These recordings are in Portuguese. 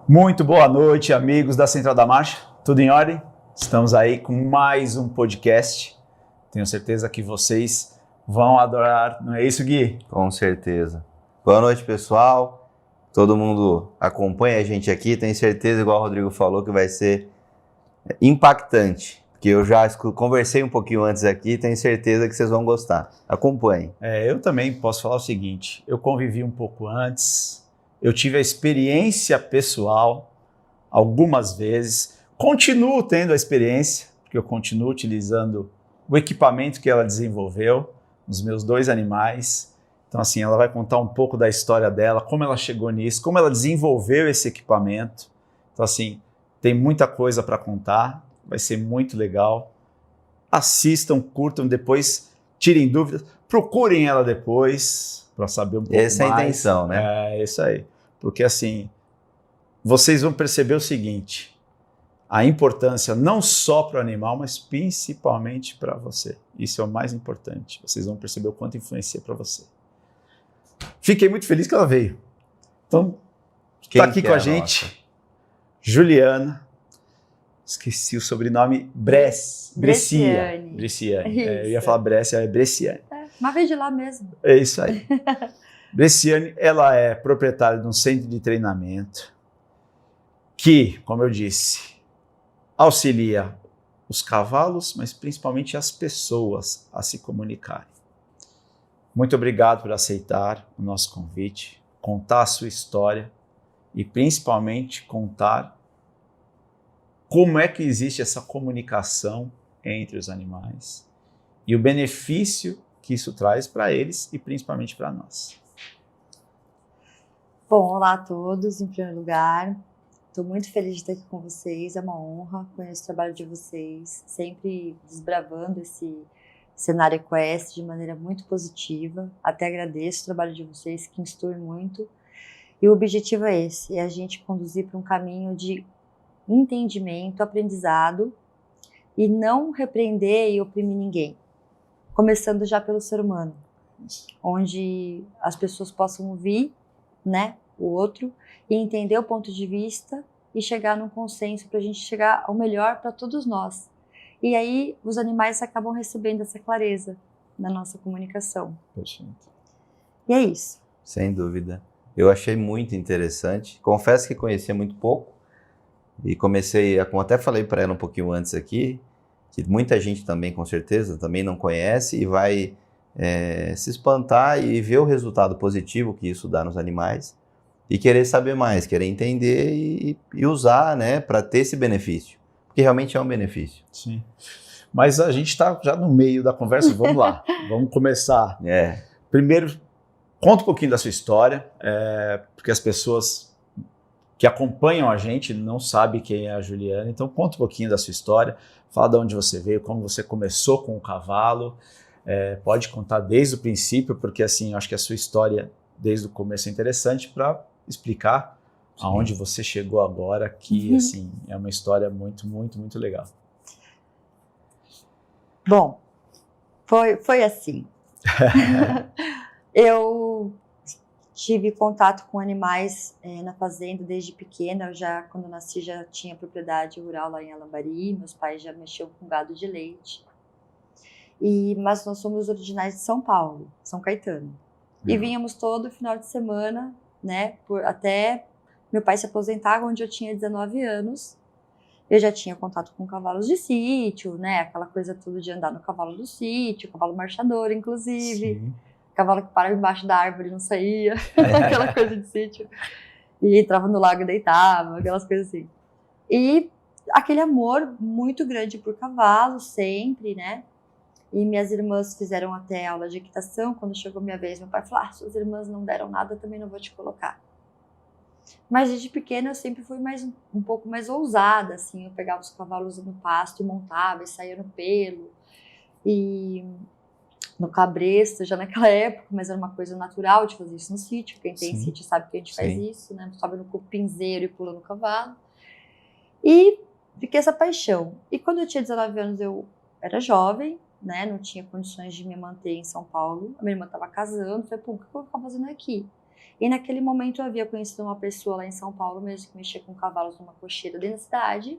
Muito boa noite, amigos da Central da Marcha. Tudo em ordem? Estamos aí com mais um podcast. Tenho certeza que vocês vão adorar. Não é isso, Gui? Com certeza. Boa noite, pessoal. Todo mundo acompanha a gente aqui. Tenho certeza, igual o Rodrigo falou, que vai ser impactante. Porque eu já conversei um pouquinho antes aqui, tenho certeza que vocês vão gostar. Acompanhem. Eu também posso falar o seguinte. Eu convivi um pouco antes. Eu tive a experiência pessoal algumas vezes. Continuo tendo a experiência, porque eu continuo utilizando o equipamento que ela desenvolveu nos meus 2 animais. Então, assim, ela vai contar um pouco da história dela, como ela chegou nisso, como ela desenvolveu esse equipamento. Então, assim, tem muita coisa para contar, vai ser muito legal. Assistam, curtam, depois tirem dúvidas, procurem ela depois para saber um pouco mais. Essa é a intenção, né? É isso aí. Porque, assim, vocês vão perceber o seguinte: a importância não só para o animal, mas principalmente para você. Isso é o mais importante. Vocês vão perceber o quanto influencia para você. Fiquei muito feliz que ela veio. Então, está aqui com a gente, Juliana. Esqueci o sobrenome, Bresciani. Eu ia falar Brescia, é Bresciani. Mas veio de lá mesmo. É isso aí. Bresciani, ela é proprietária de um centro de treinamento que, como eu disse, auxilia os cavalos, mas principalmente as pessoas a se comunicarem. Muito obrigado por aceitar o nosso convite, contar a sua história e principalmente contar como é que existe essa comunicação entre os animais e o benefício que isso traz para eles e principalmente para nós. Bom, olá a todos, em primeiro lugar. Estou muito feliz de estar aqui com vocês, é uma honra, conheço o trabalho de vocês, sempre desbravando esse cenário equestre de maneira muito positiva. Até agradeço o trabalho de vocês, que instrui muito. E o objetivo é esse, é a gente conduzir para um caminho de entendimento, aprendizado e não repreender e oprimir ninguém. Começando já pelo ser humano, onde as pessoas possam ouvir, né, o outro e entender o ponto de vista e chegar num consenso para a gente chegar ao melhor para todos nós. E aí os animais acabam recebendo essa clareza na nossa comunicação. Perfeito. E é isso. Sem dúvida. Eu achei muito interessante. Confesso que conhecia muito pouco e comecei, como até falei para ela um pouquinho antes aqui, que muita gente também, com certeza, também não conhece e vai se espantar e ver o resultado positivo que isso dá nos animais e querer saber mais, querer entender e usar, né, para ter esse benefício, porque realmente é um benefício. Sim. Mas a gente está já no meio da conversa, vamos lá, vamos começar. Primeiro, conta um pouquinho da sua história, porque as pessoas que acompanham a gente não sabem quem é a Juliana, então conta um pouquinho da sua história, fala de onde você veio, como você começou com o cavalo. Pode contar desde o princípio, porque assim, eu acho que a sua história desde o começo é interessante para explicar aonde você chegou agora, que assim, é uma história muito, muito, muito legal. Bom, foi assim. Eu tive contato com animais na fazenda desde pequena. Quando eu nasci, já tinha propriedade rural lá em Alambari. Meus pais já mexiam com gado de leite. Mas nós somos originais de São Paulo, São Caetano. E vínhamos todo final de semana, né, até meu pai se aposentar, onde eu tinha 19 anos. Eu já tinha contato com cavalos de sítio, né, aquela coisa toda de andar no cavalo do sítio, cavalo marchador, inclusive. Sim. Cavalo que parava embaixo da árvore e não saía, aquela coisa de sítio. E entrava no lago e deitava, aquelas coisas assim. E aquele amor muito grande por cavalo, sempre, né. E minhas irmãs fizeram até aula de equitação. Quando chegou minha vez, meu pai falou: suas irmãs não deram nada, eu também não vou te colocar. Mas desde pequena eu sempre fui um pouco mais ousada, assim. Eu pegava os cavalos no pasto e montava e saía no pelo. E no cabresto, já naquela época, mas era uma coisa natural de fazer isso no sítio. Quem tem sítio sabe que a gente faz isso, né? Sobe no cupinzeiro e pula no cavalo. E fiquei essa paixão. E quando eu tinha 19 anos, eu era jovem, né, não tinha condições de me manter em São Paulo. A minha irmã estava casando, falei, pô, o que eu vou ficar fazendo aqui? E naquele momento eu havia conhecido uma pessoa lá em São Paulo mesmo, que mexia com cavalos numa cocheira dentro da cidade,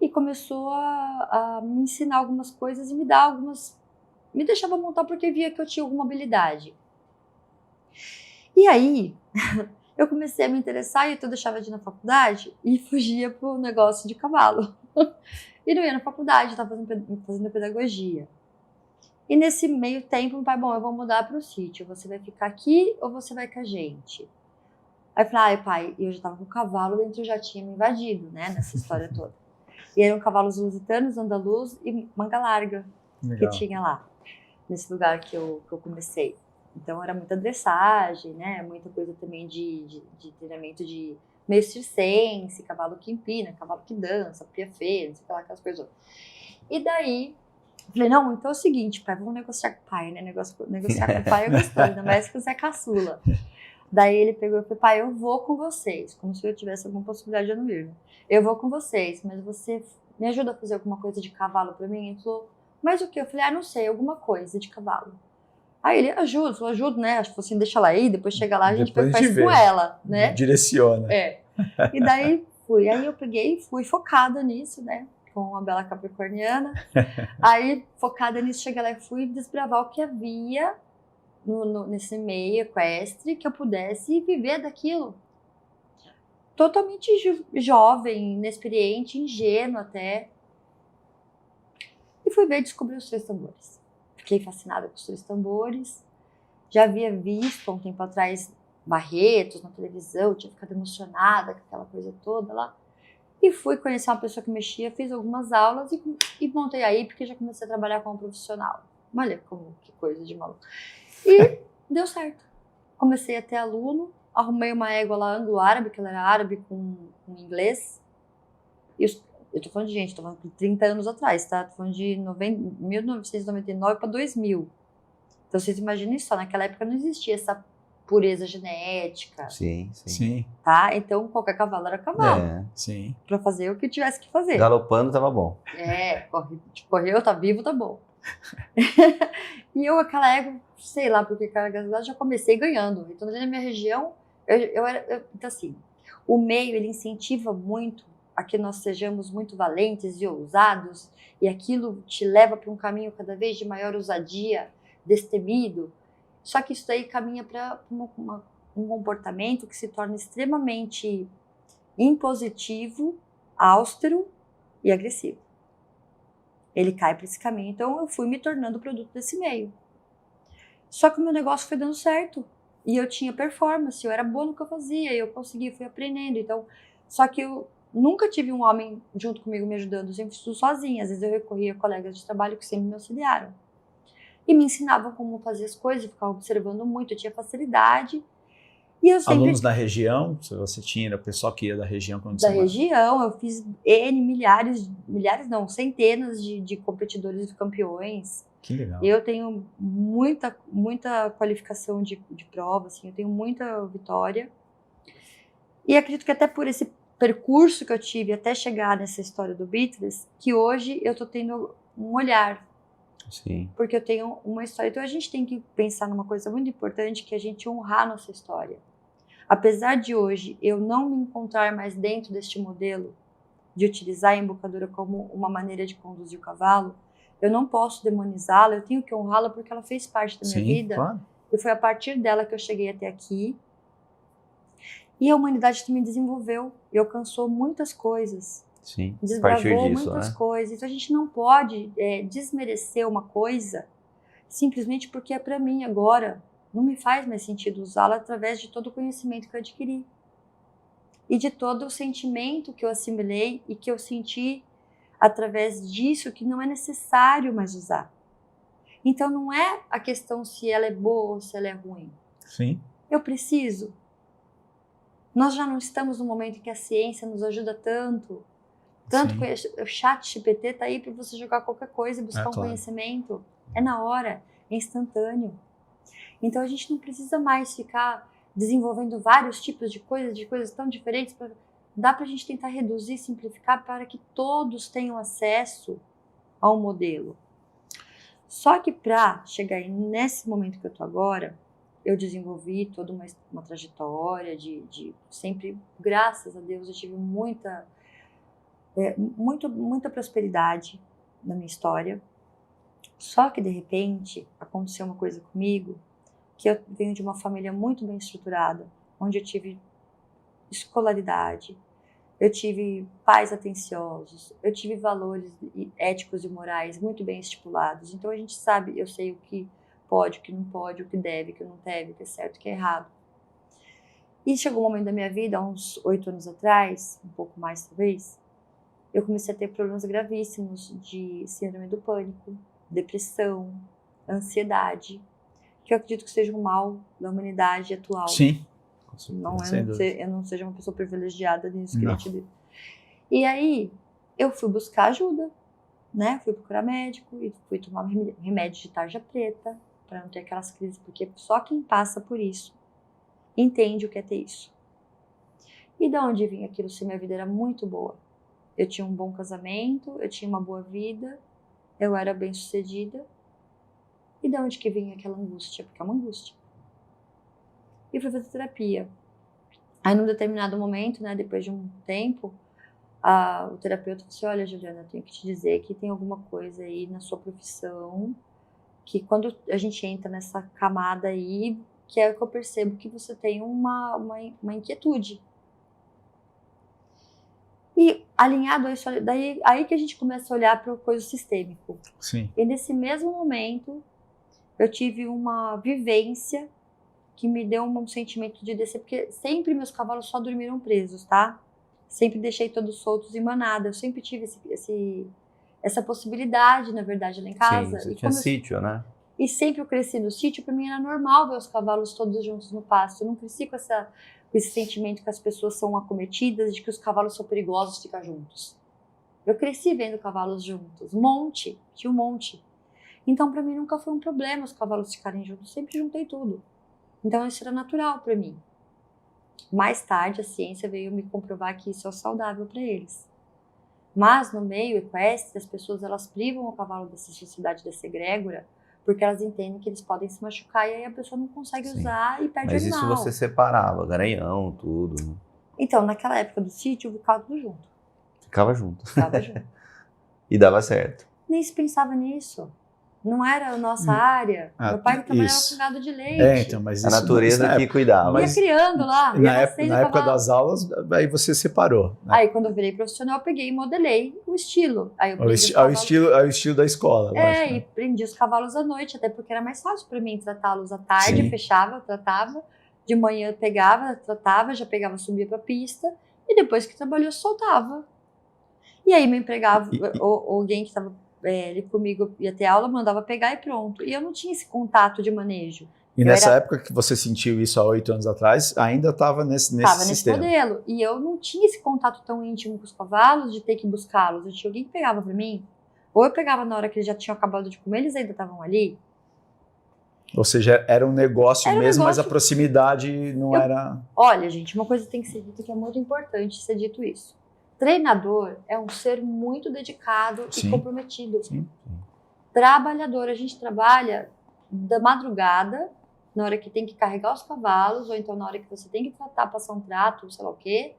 e começou a me ensinar algumas coisas e me dar algumas... me deixava montar porque via que eu tinha alguma habilidade. E aí, eu comecei a me interessar e eu deixava de ir na faculdade e fugia pro negócio de cavalo. E não ia na faculdade, estava fazendo pedagogia. E nesse meio tempo, meu pai, bom, eu vou mudar para o sítio, você vai ficar aqui ou você vai com a gente? Aí eu falei, ai pai, eu já estava com o cavalo dentro, já tinha me invadido, né, nessa história toda. E eram cavalos lusitanos, andaluz e manga larga. Legal. Que tinha lá, nesse lugar que eu comecei. Então era muita dressagem, né, muita coisa também de treinamento de meio circense, cavalo que empina, cavalo que dança, piafé, não sei lá, aquelas coisas. E daí, falei, não, então é o seguinte, pai, vamos negociar com o pai, né? Negociar com o pai é gostoso, ainda mais que você é caçula. Daí ele pegou e falou, pai, eu vou com vocês, como se eu tivesse alguma possibilidade de eu não ir, né? Eu vou com vocês, mas você me ajuda a fazer alguma coisa de cavalo pra mim? Ele falou, mas o quê? Eu falei, não sei, alguma coisa de cavalo. Aí ele, ajuda, né? Acho que assim, deixa ela aí, depois chega lá, a gente faz com ela, né? Direciona. É. E daí fui, aí eu peguei e fui focada nisso, né? Com a bela capricorniana. Aí, focada nisso, cheguei lá e fui desbravar o que havia nesse meio equestre que eu pudesse viver daquilo. Totalmente jovem, inexperiente, ingênua até. E fui ver e descobri os 3 tambores. Fiquei fascinada com os 3 tambores. Já havia visto há um tempo atrás Barretos na televisão, tinha ficado emocionada com aquela coisa toda lá. E fui conhecer uma pessoa que mexia, fiz algumas aulas e montei aí, porque já comecei a trabalhar como profissional. Olha como que coisa de maluco. E deu certo. Comecei a ter aluno, arrumei uma égua lá anglo-árabe, que ela era árabe com inglês. E eu tô falando de gente, tô falando de 30 anos atrás, tá? Tô falando de 1999 para 2000. Então vocês imaginem só, naquela época não existia essa pureza genética. Sim. Tá? Então qualquer cavalo era cavalo. É. Sim. Pra fazer o que tivesse que fazer. Galopando tava bom. Correu, tá vivo, tá bom. E eu, aquela égua, sei lá porque carga já comecei ganhando. Então, na minha região, então assim, o meio, ele incentiva muito a que nós sejamos muito valentes e ousados, e aquilo te leva para um caminho cada vez de maior ousadia, destemido. Só que isso aí caminha para um comportamento que se torna extremamente impositivo, austero e agressivo. Ele cai para esse caminho. Então eu fui me tornando produto desse meio. Só que o meu negócio foi dando certo. E eu tinha performance, eu era boa no que eu fazia, eu consegui, fui aprendendo. Então, só que eu nunca tive um homem junto comigo me ajudando, eu sempre fui sozinha. Às vezes eu recorria a colegas de trabalho que sempre me auxiliaram. E me ensinavam como fazer as coisas, eu ficava observando muito, eu tinha facilidade. E eu sempre... Alunos da região, se você tinha, o pessoal que ia da região quando Da região, eu fiz centenas de competidores e campeões. Que legal. Eu tenho muita qualificação de prova, assim, eu tenho muita vitória. E acredito que até por esse percurso que eu tive até chegar nessa história do Beatles, que hoje eu tô tendo um olhar. Sim. Porque eu tenho uma história. Então a gente tem que pensar numa coisa muito importante, que é a gente honrar a nossa história. Apesar de hoje eu não me encontrar mais dentro deste modelo de utilizar a embocadura como uma maneira de conduzir o cavalo, eu não posso demonizá-la, eu tenho que honrá-la porque ela fez parte da minha vida. Claro. E foi a partir dela que eu cheguei até aqui. E a humanidade também desenvolveu e alcançou muitas coisas. Sim, desbravou muitas coisas. Então a gente não pode desmerecer uma coisa simplesmente porque é para mim agora. Não me faz mais sentido usá-la através de todo o conhecimento que eu adquiri. E de todo o sentimento que eu assimilei e que eu senti através disso que não é necessário mais usar. Então não é a questão se ela é boa ou se ela é ruim. Sim. Eu preciso. Nós já não estamos no momento em que a ciência nos ajuda tanto que o chat GPT está aí para você jogar qualquer coisa e buscar um conhecimento. É na hora, é instantâneo. Então a gente não precisa mais ficar desenvolvendo vários tipos de coisas tão diferentes. Dá para a gente tentar reduzir, simplificar para que todos tenham acesso ao modelo. Só que para chegar nesse momento que eu estou agora, eu desenvolvi toda uma trajetória de sempre, graças a Deus, eu tive muita prosperidade na minha história. Só que, de repente, aconteceu uma coisa comigo, que eu venho de uma família muito bem estruturada, onde eu tive escolaridade, eu tive pais atenciosos, eu tive valores éticos e morais muito bem estipulados. Então a gente sabe, eu sei o que pode, o que não pode, o que deve, o que não deve, o que é certo, o que é errado. E chegou um momento da minha vida, há uns 8 anos atrás, um pouco mais talvez, eu comecei a ter problemas gravíssimos de síndrome do pânico, depressão, ansiedade, que eu acredito que seja um mal da humanidade atual. Sim. Eu não seja uma pessoa privilegiada nisso, queria te dizer. E aí, eu fui buscar ajuda, né? Fui procurar médico e fui tomar remédio de tarja preta para não ter aquelas crises, porque só quem passa por isso entende o que é ter isso. E de onde vinha aquilo se minha vida era muito boa? Eu tinha um bom casamento, eu tinha uma boa vida, eu era bem-sucedida. E de onde que vinha aquela angústia? Porque é uma angústia. E fui fazer terapia. Aí, num determinado momento, né, depois de um tempo, o terapeuta disse: olha, Juliana, eu tenho que te dizer que tem alguma coisa aí na sua profissão, que quando a gente entra nessa camada aí, que é o que eu percebo que você tem uma inquietude. E alinhado a isso, aí que a gente começa a olhar para o coisa sistêmico. Sim. E nesse mesmo momento, eu tive uma vivência que me deu um sentimento de descer, porque sempre meus cavalos só dormiram presos, tá? Sempre deixei todos soltos em manada. Eu sempre tive essa possibilidade, na verdade, lá em casa. Sim, você tinha sítio, né? E sempre eu cresci no sítio, para mim era normal ver os cavalos todos juntos no pasto. Eu não cresci com esse sentimento que as pessoas são acometidas, de que os cavalos são perigosos ficar juntos. Eu cresci vendo cavalos juntos, tinha um monte. Então, para mim nunca foi um problema os cavalos ficarem juntos, sempre juntei tudo. Então isso era natural para mim. Mais tarde a ciência veio me comprovar que isso é saudável para eles. Mas no meio equestre as pessoas elas privam o cavalo dessa sociedade, dessa egrégora, porque elas entendem que eles podem se machucar e aí a pessoa não consegue usar e perde o animal. Mas isso você separava, garanhão, tudo. Então naquela época do sítio eu ficava tudo junto. Ficava junto. Ficava junto. E dava certo. Nem se pensava nisso. Não era a nossa área. Meu pai trabalhava com gado de leite. Então, mas a natureza que cuidava. Ia criando lá. Na época das aulas, aí você separou. Né? Aí quando eu virei profissional, eu peguei e modelei o estilo. Aí eu ao estilo da escola. Lógico, e prendi os cavalos à noite, até porque era mais fácil para mim tratá-los à tarde. Sim. Fechava, eu tratava. De manhã eu pegava, tratava, já pegava, subia para a pista. E depois que trabalhou, eu soltava. E aí me empregava, ou alguém que estava ali comigo ia ter aula, mandava pegar e pronto. E eu não tinha esse contato de manejo. E nessa época que você sentiu isso há 8 anos atrás, ainda estava nesse modelo. E eu não tinha esse contato tão íntimo com os cavalos de ter que buscá-los. Eu tinha alguém que pegava para mim. Ou eu pegava na hora que eles já tinham acabado de comer, eles ainda estavam ali. Ou seja, era um negócio mesmo, mas a proximidade não era... Olha, gente, uma coisa tem que ser dita que é muito importante ser dito isso. Treinador é um ser muito dedicado e comprometido. Sim. Trabalhador, a gente trabalha da madrugada, na hora que tem que carregar os cavalos, ou então na hora que você tem que tratar, passar um trato, sei lá o quê,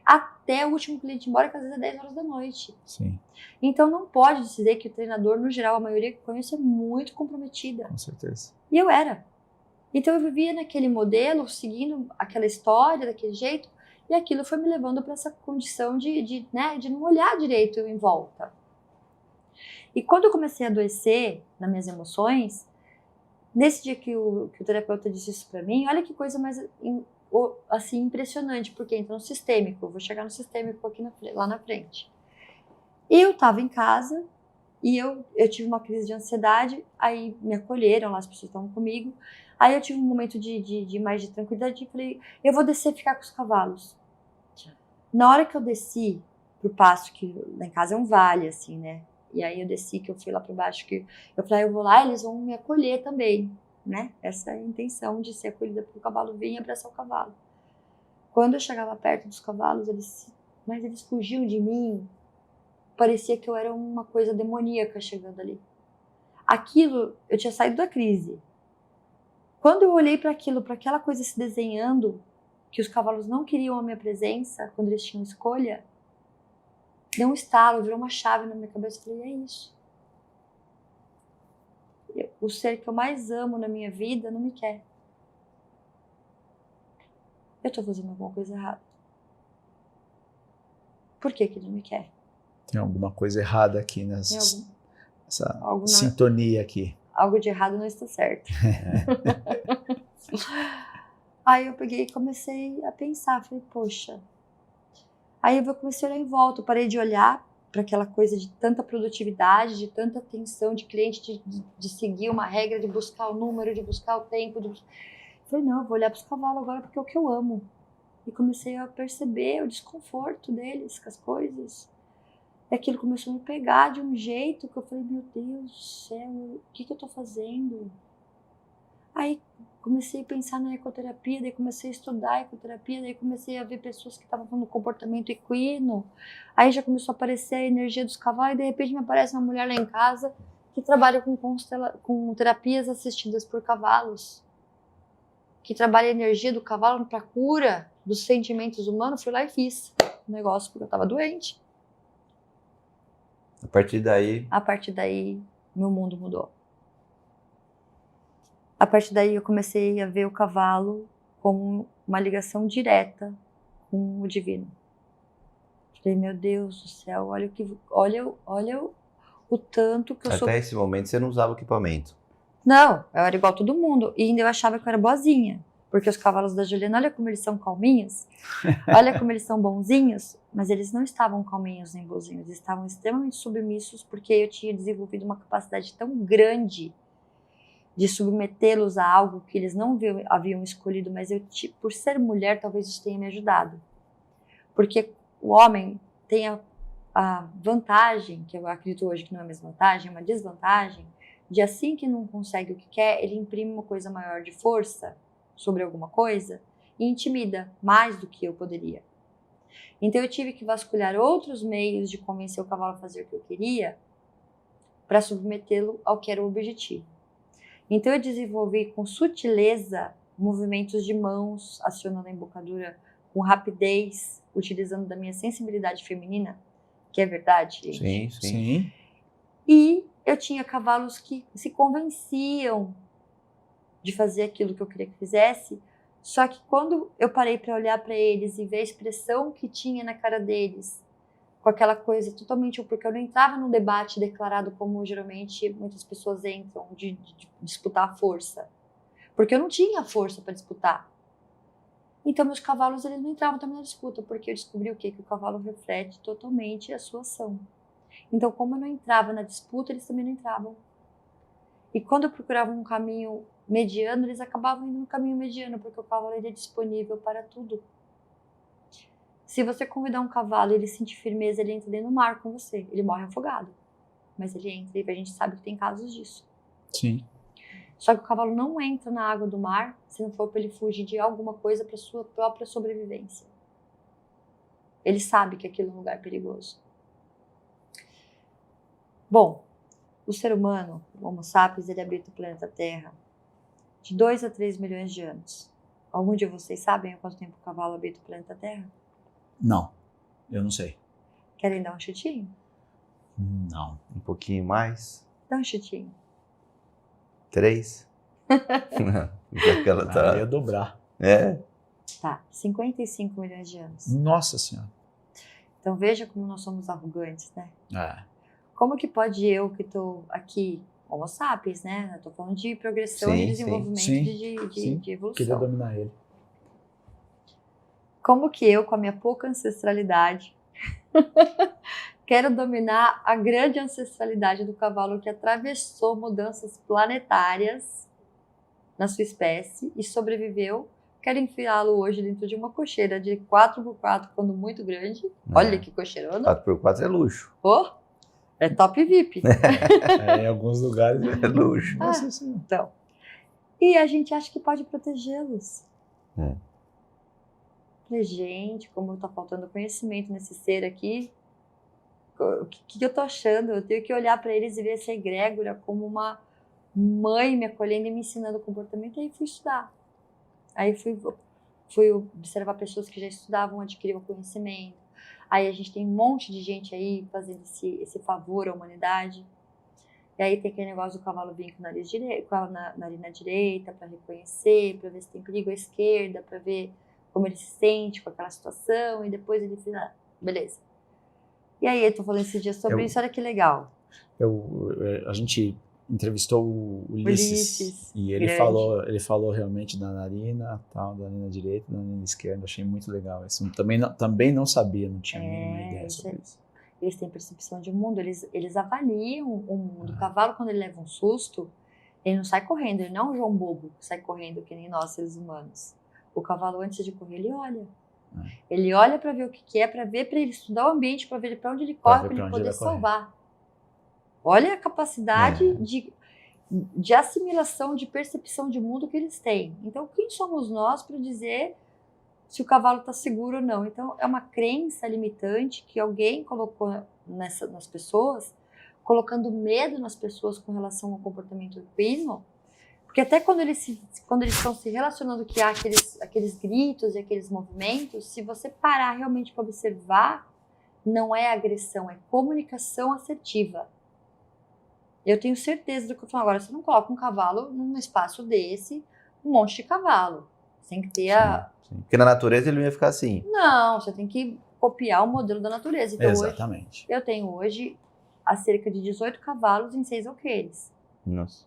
até o último cliente ir embora, que às vezes é 10 horas da noite. Sim. Então não pode dizer que o treinador, no geral, a maioria que conhece é muito comprometida. Com certeza. E eu era. Então eu vivia naquele modelo, seguindo aquela história, daquele jeito, e aquilo foi me levando para essa condição de não olhar direito em volta. E quando eu comecei a adoecer nas minhas emoções, nesse dia que o terapeuta disse isso para mim, olha que coisa mais assim, impressionante, porque entra no sistêmico, eu vou chegar no sistêmico aqui lá na frente. Eu estava em casa e eu tive uma crise de ansiedade, aí me acolheram lá, as pessoas estavam comigo, aí eu tive um momento de mais de tranquilidade e falei, eu vou descer e ficar com os cavalos. Na hora que eu desci pro pasto, que lá em casa é um vale, assim, né? E aí eu desci, que eu fui lá para baixo, que eu falei, eu vou lá, eles vão me acolher também, né? Essa é a intenção de ser acolhida para o cavalo vir e abraçar o cavalo. Quando eu chegava perto dos cavalos, eles fugiam de mim. Parecia que eu era uma coisa demoníaca chegando ali. Aquilo, eu tinha saído da crise. Quando eu olhei para aquilo, para aquela coisa se desenhando, que os cavalos não queriam a minha presença, quando eles tinham escolha, deu um estalo, virou uma chave na minha cabeça. Eu falei, é isso. O ser que eu mais amo na minha vida não me quer. Eu tô fazendo alguma coisa errada. Por que que ele não me quer? Tem alguma coisa errada aqui nessa sintonia aqui. Algo de errado não está certo. Aí eu peguei e comecei a pensar, falei, poxa. Aí eu comecei a olhar em volta, eu parei de olhar para aquela coisa de tanta produtividade, de tanta atenção de cliente, de seguir uma regra, de buscar o número, de buscar o tempo. Falei, não, eu vou olhar para os cavalos agora porque é o que eu amo. E comecei a perceber o desconforto deles com as coisas. E aquilo começou a me pegar de um jeito que eu falei, meu Deus do céu, o que eu tô fazendo? Aí comecei a pensar na ecoterapia, daí comecei a estudar a ecoterapia, daí comecei a ver pessoas que estavam falando comportamento equino. Aí já começou a aparecer a energia dos cavalos e de repente me aparece uma mulher lá em casa que trabalha com terapias assistidas por cavalos. Que trabalha a energia do cavalo para cura dos sentimentos humanos. Fui lá e fiz o negócio porque eu estava doente. A partir daí, meu mundo mudou. A partir daí, eu comecei a ver o cavalo como uma ligação direta com o divino. Falei, meu Deus do céu, olha o tanto que eu sou... Até esse momento você não usava equipamento. Não, eu era igual todo mundo. E ainda eu achava que eu era boazinha. Porque os cavalos da Juliana, olha como eles são calminhos. Olha como eles são bonzinhos. Mas eles não estavam calminhos nem bonzinhos. Eles estavam extremamente submissos porque eu tinha desenvolvido uma capacidade tão grande de submetê-los a algo que eles não haviam escolhido. Mas eu, por ser mulher, talvez isso tenha me ajudado. Porque o homem tem a vantagem, que eu acredito hoje que não é a mesma vantagem, é uma desvantagem, de assim que não consegue o que quer, ele imprime uma coisa maior de força sobre alguma coisa e intimida mais do que eu poderia. Então eu tive que vasculhar outros meios de convencer o cavalo a fazer o que eu queria para submetê-lo ao que era o objetivo. Então eu desenvolvi com sutileza movimentos de mãos, acionando a embocadura com rapidez, utilizando da minha sensibilidade feminina, que é verdade, gente. Sim. E eu tinha cavalos que se convenciam de fazer aquilo que eu queria que fizesse, só que quando eu parei para olhar para eles e ver a expressão que tinha na cara deles, com aquela coisa totalmente, porque eu não entrava num debate declarado como geralmente muitas pessoas entram, de disputar a força, porque eu não tinha força para disputar. Então meus cavalos eles não entravam também na disputa, porque eu descobri o quê? Que o cavalo reflete totalmente a sua ação. Então como eu não entrava na disputa, eles também não entravam. E quando eu procurava um caminho mediano, eles acabavam indo no caminho mediano, porque o cavalo ele é disponível para tudo. Se você convidar um cavalo e ele sentir firmeza, ele entra dentro do mar com você. Ele morre afogado, mas ele entra e a gente sabe que tem casos disso. Sim. Só que o cavalo não entra na água do mar se não for para ele fugir de alguma coisa para sua própria sobrevivência. Ele sabe que aquilo é um lugar perigoso. Bom, o ser humano, o Homo sapiens, ele habita o planeta Terra de 2 a 3 milhões de anos. Algum de vocês sabem há quanto tempo o cavalo habita o planeta Terra? Não, eu não sei. Querem dar um chutinho? Não. Um pouquinho mais. Dá um chutinho. 3. Eu ia dobrar. É? Tá, 55 milhões de anos. Nossa Senhora. Então veja como nós somos arrogantes, né? É. Como que pode eu, que estou aqui, Homo sapiens, né? Eu tô falando de progressão e desenvolvimento de evolução. Queria dominar ele. Como que eu, com a minha pouca ancestralidade, quero dominar a grande ancestralidade do cavalo que atravessou mudanças planetárias na sua espécie e sobreviveu. Quero enfiá-lo hoje dentro de uma cocheira de 4x4, quando muito grande. Olha que cocheirona. 4x4 é luxo. Oh, é top VIP. Em alguns lugares É luxo. Nossa Senhora. Então, e a gente acha que pode protegê-los. Falei, gente, como tá faltando conhecimento nesse ser aqui, o que eu tô achando? Eu tenho que olhar para eles e ver essa egrégora como uma mãe me acolhendo e me ensinando o comportamento, e aí fui estudar. Aí fui observar pessoas que já estudavam, adquiriam conhecimento. Aí a gente tem um monte de gente aí fazendo esse favor à humanidade. E aí tem aquele negócio do cavalo vir com a narina direita para reconhecer, para ver se tem perigo à esquerda, para ver como ele se sente com aquela situação, e depois ele fala, beleza. E aí eu tô falando esse dia sobre isso, olha que legal. A gente entrevistou o Ulisses e ele falou realmente da narina, tal, da narina direita, da narina esquerda. Achei muito legal isso. Também não sabia, não tinha nenhuma ideia sobre isso. Eles têm percepção de mundo, eles avaliam o mundo. O cavalo, quando ele leva um susto, ele não sai correndo, ele não é um João Bobo que sai correndo que nem nós, seres humanos. O cavalo, antes de correr, ele olha. Ele olha para ver o que é, para ele estudar o ambiente, para ver para onde ele corre, para ele poder salvar. Olha a capacidade de assimilação, de percepção de mundo que eles têm. Então, quem somos nós para dizer se o cavalo está seguro ou não? Então, é uma crença limitante que alguém colocou nas pessoas, colocando medo nas pessoas com relação ao comportamento equino, porque até quando eles estão se relacionando, que há aqueles gritos e aqueles movimentos, se você parar realmente para observar, não é agressão, é comunicação assertiva. Eu tenho certeza do que eu estou falando agora. Você não coloca um cavalo num espaço desse, um monte de cavalo. Você tem que ter Sim. Porque na natureza ele não ia ficar assim. Não, você tem que copiar o modelo da natureza. Então, exatamente. Eu tenho hoje há cerca de 18 cavalos em 6 alqueires. Nossa.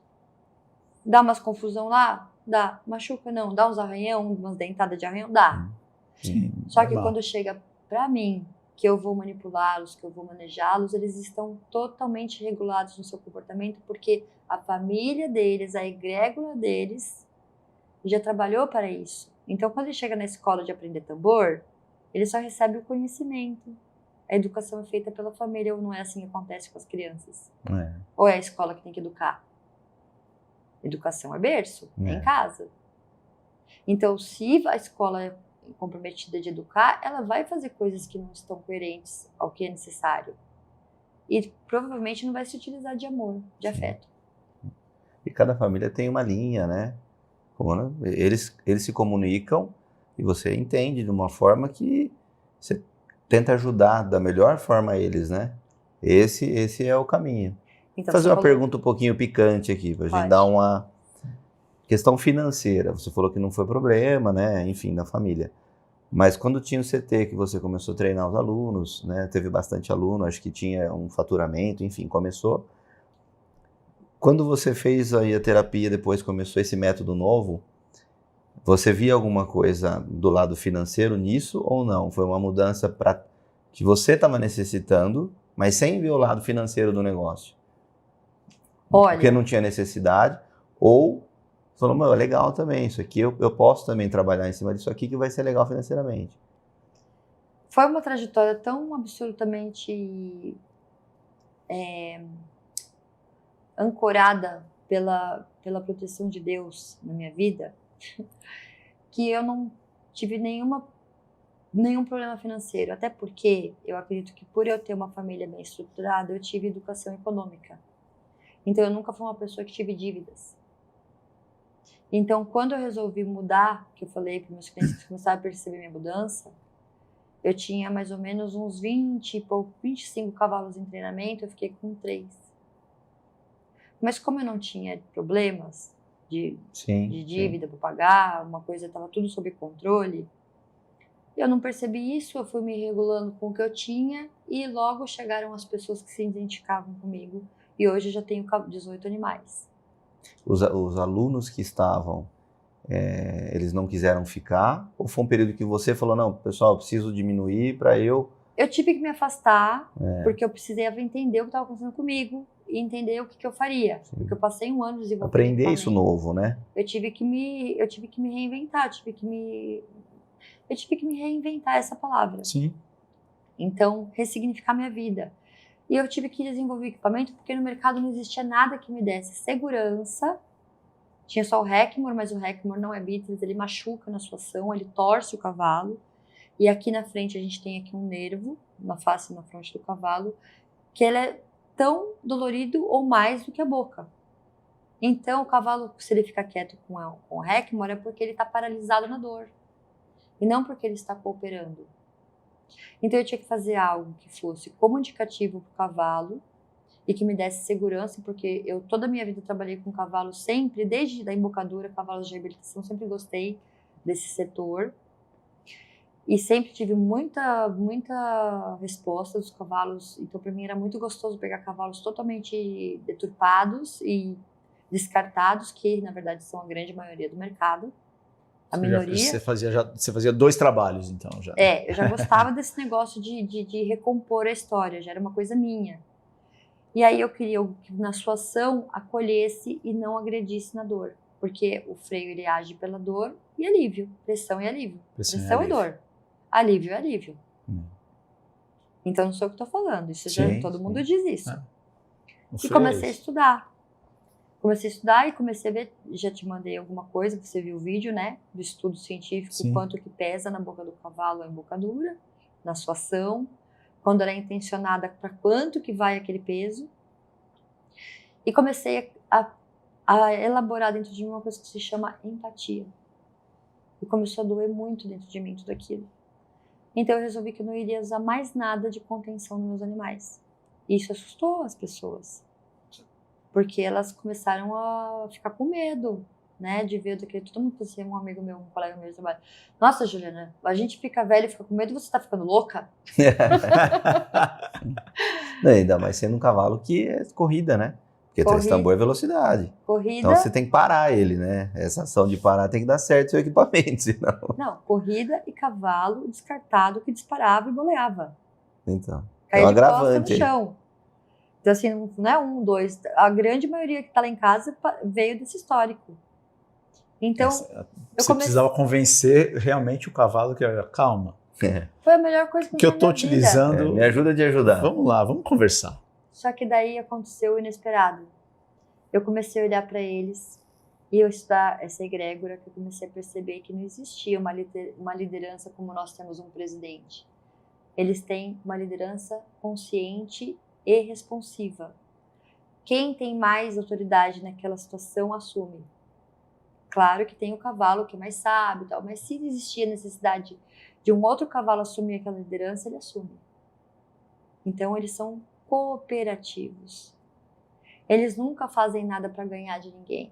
Dá umas confusão lá? Dá. Machuca? Não. Dá uns arranhão, umas dentadas de arranhão? Dá. Sim, Só que quando chega pra mim, que eu vou manipulá-los, que eu vou manejá-los, eles estão totalmente regulados no seu comportamento, porque a família deles, a egrégora deles, já trabalhou para isso. Então, quando ele chega na escola de aprender tambor, ele só recebe o conhecimento. A educação é feita pela família, ou não é assim que acontece com as crianças? Ou é a escola que tem que educar? Educação é berço, é em casa. Então, se a escola é comprometida de educar, ela vai fazer coisas que não estão coerentes ao que é necessário. E provavelmente não vai se utilizar de amor, de afeto. E cada família tem uma linha, né? Eles se comunicam e você entende de uma forma que você tenta ajudar da melhor forma eles, né? Esse é o caminho. Então, vou fazer uma pergunta um pouquinho picante aqui, pra gente dar uma questão financeira. Você falou que não foi problema, né? Enfim, da família. Mas quando tinha o CT, que você começou a treinar os alunos, né? Teve bastante aluno, acho que tinha um faturamento, enfim, começou. Quando você fez aí a terapia, depois começou esse método novo, você via alguma coisa do lado financeiro nisso ou não? Foi uma mudança que você estava necessitando, mas sem ver o lado financeiro do negócio? Olha, porque não tinha necessidade, ou falou, meu, é legal também, isso aqui eu posso também trabalhar em cima disso aqui que vai ser legal financeiramente. Foi uma trajetória tão absolutamente ancorada pela proteção de Deus na minha vida, que eu não tive nenhum problema financeiro, até porque eu acredito que por eu ter uma família bem estruturada, eu tive educação econômica. Então eu nunca fui uma pessoa que tive dívidas. Então quando eu resolvi mudar, que eu falei para meus clientes que começaram a perceber minha mudança, eu tinha mais ou menos uns 25 cavalos em treinamento, eu fiquei com 3. Mas como eu não tinha problemas de dívida para pagar, uma coisa estava tudo sob controle, eu não percebi isso, eu fui me regulando com o que eu tinha e logo chegaram as pessoas que se identificavam comigo e hoje eu já tenho 18 animais. Os alunos que estavam, eles não quiseram ficar? Ou foi um período que você falou, não, pessoal, eu preciso diminuir para eu... Eu tive que me afastar, porque eu precisava entender o que estava acontecendo comigo e entender o que eu faria. Sim. Porque eu passei um ano desenvolvendo aprender isso novo, né? Eu tive que me reinventar, eu tive que me reinventar essa palavra. Sim. Então, ressignificar minha vida. E eu tive que desenvolver equipamento porque no mercado não existia nada que me desse segurança. Tinha só o Hekmor, mas o Hekmor não é bitrans, ele machuca na sua ação, ele torce o cavalo. E aqui na frente a gente tem aqui um nervo, na face e na fronte do cavalo, que ele é tão dolorido ou mais do que a boca. Então, o cavalo, se ele fica quieto com o Heckmore, é porque ele está paralisado na dor. E não porque ele está cooperando. Então, eu tinha que fazer algo que fosse comunicativo para o cavalo e que me desse segurança, porque eu toda a minha vida trabalhei com cavalo sempre, desde a embocadura, cavalos de reabilitação, sempre gostei desse setor. E sempre tive muita resposta dos cavalos. Então, para mim, era muito gostoso pegar cavalos totalmente deturpados e descartados, que na verdade são a grande maioria do mercado. A minoria. Você fazia 2 trabalhos, então, já. Eu já gostava desse negócio de recompor a história, já era uma coisa minha. E aí eu queria que na sua ação acolhesse e não agredisse na dor. Porque o freio ele age pela dor e alívio. Pressão e alívio. Pressão e dor. Alívio é alívio. Então não sou eu que estou falando. Isso todo mundo diz isso. E comecei a estudar. Comecei a estudar e comecei a ver, já te mandei alguma coisa, você viu o vídeo, né? Do estudo científico, quanto que pesa na boca do cavalo a embocadura, na sua ação, quando ela é intencionada, para quanto que vai aquele peso. E comecei a elaborar dentro de mim uma coisa que se chama empatia. E começou a doer muito dentro de mim tudo aquilo. Então eu resolvi que eu não iria usar mais nada de contenção nos meus animais. E isso assustou as pessoas. Porque elas começaram a ficar com medo, né? De ver daquele... Todo mundo fazia, um amigo meu, um colega meu de trabalho. Nossa, Juliana, a gente fica velha e fica com medo e você tá ficando louca? Não, ainda mais sendo um cavalo que é corrida, né? Porque três tambor é velocidade. Corrida. Então você tem que parar ele, né? Essa ação de parar tem que dar certo o seu equipamento, senão... Não, corrida e cavalo descartado que disparava e boleava. Então, Caía é um de costa agravante no chão. Então, assim, não é 1, 2. A grande maioria que está lá em casa veio desse histórico. Então, você precisava convencer realmente o cavalo que era calma. Foi a melhor coisa que eu estou utilizando. Me ajuda a te ajudar. Vamos lá, vamos conversar. Só que daí aconteceu o inesperado. Eu comecei a olhar para eles e eu estudar essa egrégora, que eu comecei a perceber que não existia uma liderança como nós temos um presidente. Eles têm uma liderança consciente e responsiva. Quem tem mais autoridade naquela situação assume. Claro que tem o cavalo que é mais sábio e tal, mas se existia necessidade de um outro cavalo assumir aquela liderança, ele assume. Então eles são cooperativos. Eles nunca fazem nada para ganhar de ninguém.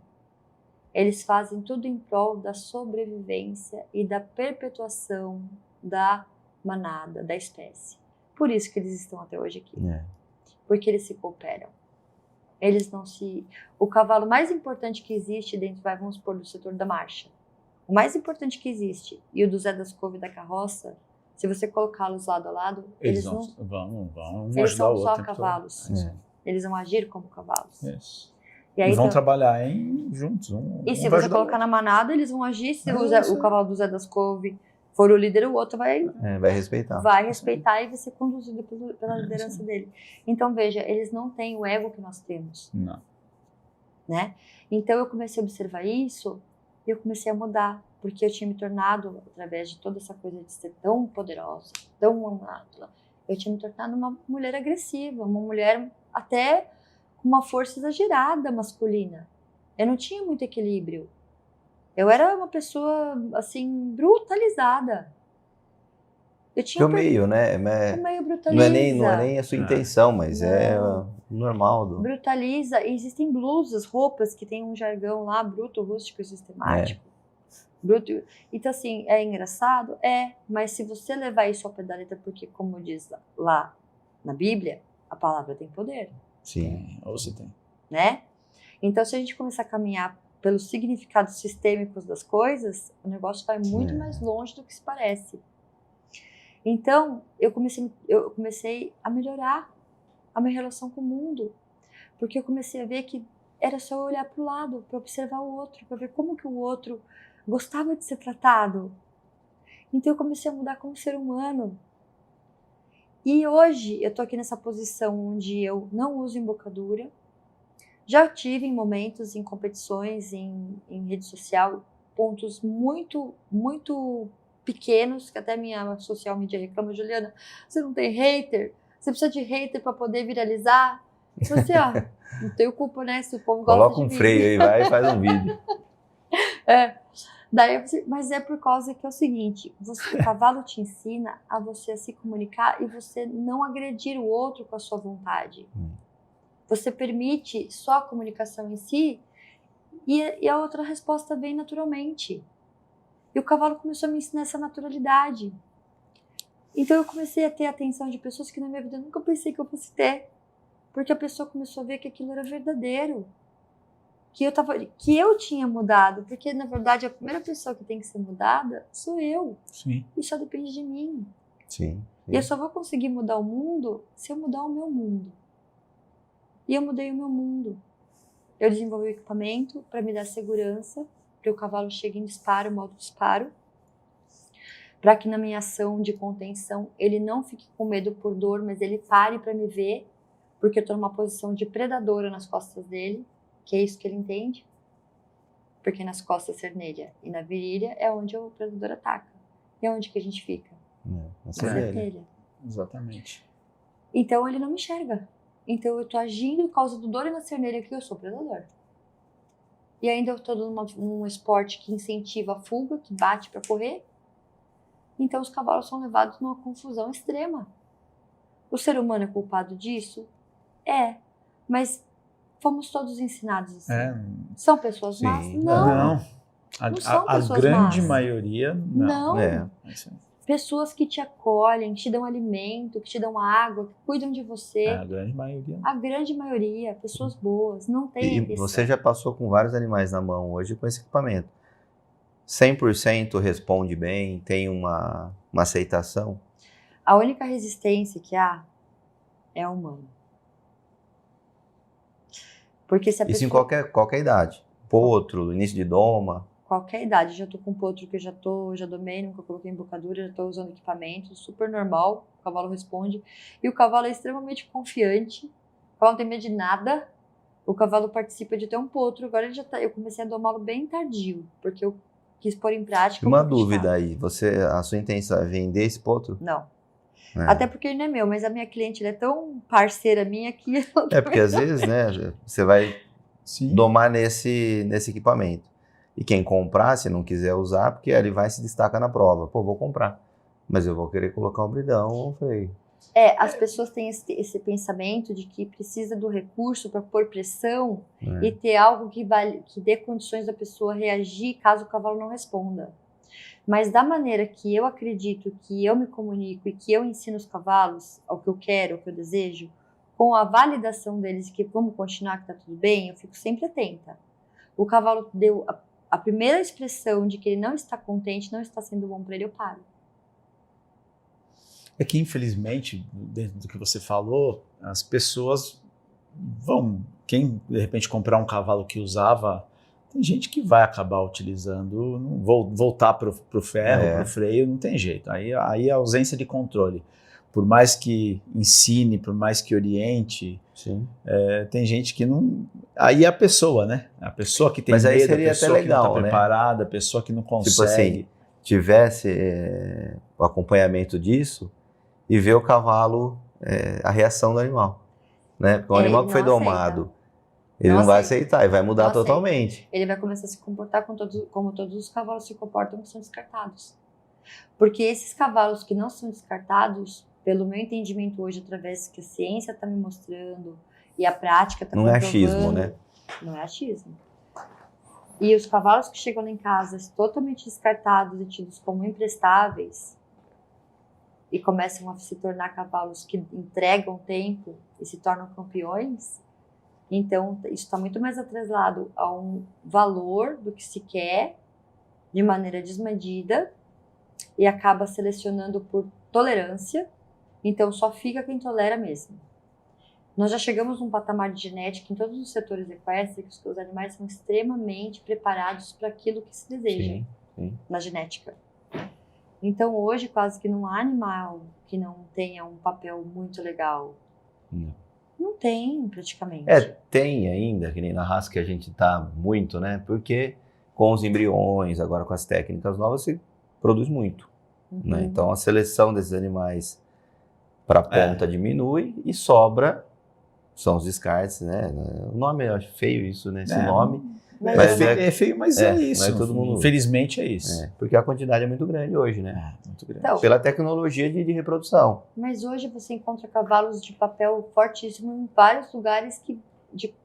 Eles fazem tudo em prol da sobrevivência e da perpetuação da manada, da espécie. Por isso que eles estão até hoje aqui. Porque eles se cooperam. Eles não se... O cavalo mais importante que existe dentro, vamos supor, do setor da marcha. O mais importante que existe, e o do Zé das Couve da carroça, se você colocá-los lado a lado, eles não vão eles ajudar são o só outro cavalos. Eles vão agir como cavalos. Isso. E aí, vão trabalhar juntos. E se você colocar na manada, eles vão agir. Se o cavalo do Zé das Couve for o líder, o outro vai respeitar. Vai respeitar e vai ser conduzido pela liderança dele. Então, veja, eles não têm o ego que nós temos. Não. Né? Então, eu comecei a observar isso e eu comecei a mudar. Porque eu tinha me tornado, através de toda essa coisa de ser tão poderosa, tão amada, eu tinha me tornado uma mulher agressiva, uma mulher até com uma força exagerada masculina. Eu não tinha muito equilíbrio. Eu era uma pessoa, assim, brutalizada. Eu tinha meio, né? meio brutaliza. Não é nem a sua intenção, mas é normal. Brutaliza. E existem blusas, roupas que tem um jargão lá, bruto, rústico e sistemático. Bruto. Então, assim, é engraçado? Mas se você levar isso ao pé da letra, porque, como diz lá na Bíblia, a palavra tem poder. Sim, ou você tem. Né? Então, se a gente começar a caminhar pelos significados sistêmicos das coisas, o negócio vai muito mais longe do que se parece. Então, eu comecei a melhorar a minha relação com o mundo, porque eu comecei a ver que era só eu olhar para o lado, para observar o outro, para ver como que o outro gostava de ser tratado. Então eu comecei a mudar como ser humano. E hoje eu tô aqui nessa posição onde eu não uso embocadura. Já tive em momentos, em competições, em rede social, pontos muito, muito pequenos, que até minha social media reclama, Juliana, você não tem hater? Você precisa de hater para poder viralizar? Você, ó, não tenho culpa, né? Se o povo gosta Coloca de um mim. freio aí, vai e faz um vídeo. Daí mas é por causa que é o seguinte, o cavalo te ensina a você se comunicar e você não agredir o outro com a sua vontade. Você permite só a comunicação em si e a outra resposta vem naturalmente. E o cavalo começou a me ensinar essa naturalidade. Então eu comecei a ter a atenção de pessoas que na minha vida eu nunca pensei que eu fosse ter. Porque a pessoa começou a ver que aquilo era verdadeiro. Que eu tinha mudado. Porque, na verdade, a primeira pessoa que tem que ser mudada sou eu. Sim. E só depende de mim. Sim. E eu só vou conseguir mudar o mundo se eu mudar o meu mundo. E eu mudei o meu mundo. Eu desenvolvi o equipamento para me dar segurança, para o cavalo chegue em disparo, modo disparo, para que na minha ação de contenção ele não fique com medo por dor, mas ele pare para me ver, porque eu estou numa posição de predadora nas costas dele, que é isso que ele entende, porque nas costas cernelha e na virilha é onde o predador ataca. E é onde que a gente fica? Na cernelha. Exatamente. Então ele não me enxerga. Então eu tô agindo por causa do dor e na cernelha que eu sou predador. E ainda eu tô num esporte que incentiva a fuga, que bate para correr. Então os cavalos são levados numa confusão extrema. O ser humano é culpado disso? É. Mas fomos todos ensinados assim. São pessoas Sim. más? Não. Não são A pessoas grande más. maioria, não. Não. Pessoas que te acolhem, que te dão alimento, que te dão água, que cuidam de você. A grande maioria. A grande maioria, pessoas boas, não tem E você já passou com vários animais na mão hoje com esse equipamento. 100% responde bem, tem uma aceitação? A única resistência que há é a humana. Porque se a Isso pessoa... em qualquer idade. Potro, início de doma. Qualquer idade. Já tô com potro que já domei, nunca coloquei embocadura, já tô usando equipamento, super normal, o cavalo responde. E o cavalo é extremamente confiante, o cavalo não tem medo de nada, o cavalo participa de ter um potro. Agora eu comecei a domá-lo bem tardio, porque eu quis pôr em prática. Uma dúvida aí, a sua intenção é vender esse potro? Não. Até porque ele não é meu, mas a minha cliente ela é tão parceira minha que... Porque às vezes, né, você vai domar nesse equipamento. E quem comprar, se não quiser usar, porque ele vai se destacar na prova. Pô, vou comprar. Mas eu vou querer colocar um bridão ou um freio. As pessoas têm esse pensamento de que precisa do recurso para pôr pressão e ter algo que dê condições da pessoa reagir caso o cavalo não responda. Mas da maneira que eu acredito, que eu me comunico e que eu ensino os cavalos ao que eu quero, ao que eu desejo, com a validação deles e que vamos continuar, que tá tudo bem, eu fico sempre atenta. O cavalo deu a primeira expressão de que ele não está contente, não está sendo bom para ele, eu paro. É que, infelizmente, dentro do que você falou, as pessoas vão... Quem, de repente, comprar um cavalo que usava... Tem gente que vai acabar utilizando, voltar para o ferro, para o freio, não tem jeito. Aí a ausência de controle. Por mais que ensine, por mais que oriente, tem gente que não... Aí é a pessoa, né? A pessoa que tem medo, a pessoa pessoa que legal, não está preparada, a pessoa que não consegue. Tipo assim, tivesse o acompanhamento disso e ver o cavalo, a reação do animal. Né? Porque o animal que foi domado... Ele não vai aceitar, ele vai mudar totalmente. Ele vai começar a se comportar como todos os cavalos se comportam que são descartados. Porque esses cavalos que não são descartados, pelo meu entendimento hoje, através que a ciência está me mostrando e a prática está comprovando... Não é achismo, né? Não é achismo. E os cavalos que chegam lá em casa totalmente descartados e tidos como imprestáveis e começam a se tornar cavalos que entregam tempo e se tornam campeões... Então, isso está muito mais atrelado a um valor do que se quer, de maneira desmedida, e acaba selecionando por tolerância. Então, só fica quem tolera mesmo. Nós já chegamos num patamar de genética em todos os setores equestres que os animais são extremamente preparados para aquilo que se deseja na genética. Então, hoje, quase que não há animal que não tenha um papel muito legal. Não tem, praticamente. Tem ainda, que nem na raça que a gente tá muito, né? Porque com os embriões, agora com as técnicas novas, se produz muito. Né? Então a seleção desses animais para ponta diminui e sobra São os descartes, né? O nome, eu acho feio isso, né? Esse É. nome. Mas É feio, mas é isso. Não é todo mundo... Infelizmente é isso. Porque a quantidade é muito grande hoje, né? Muito grande. Então, Pela tecnologia de reprodução. Mas hoje você encontra cavalos de papel fortíssimo em vários lugares que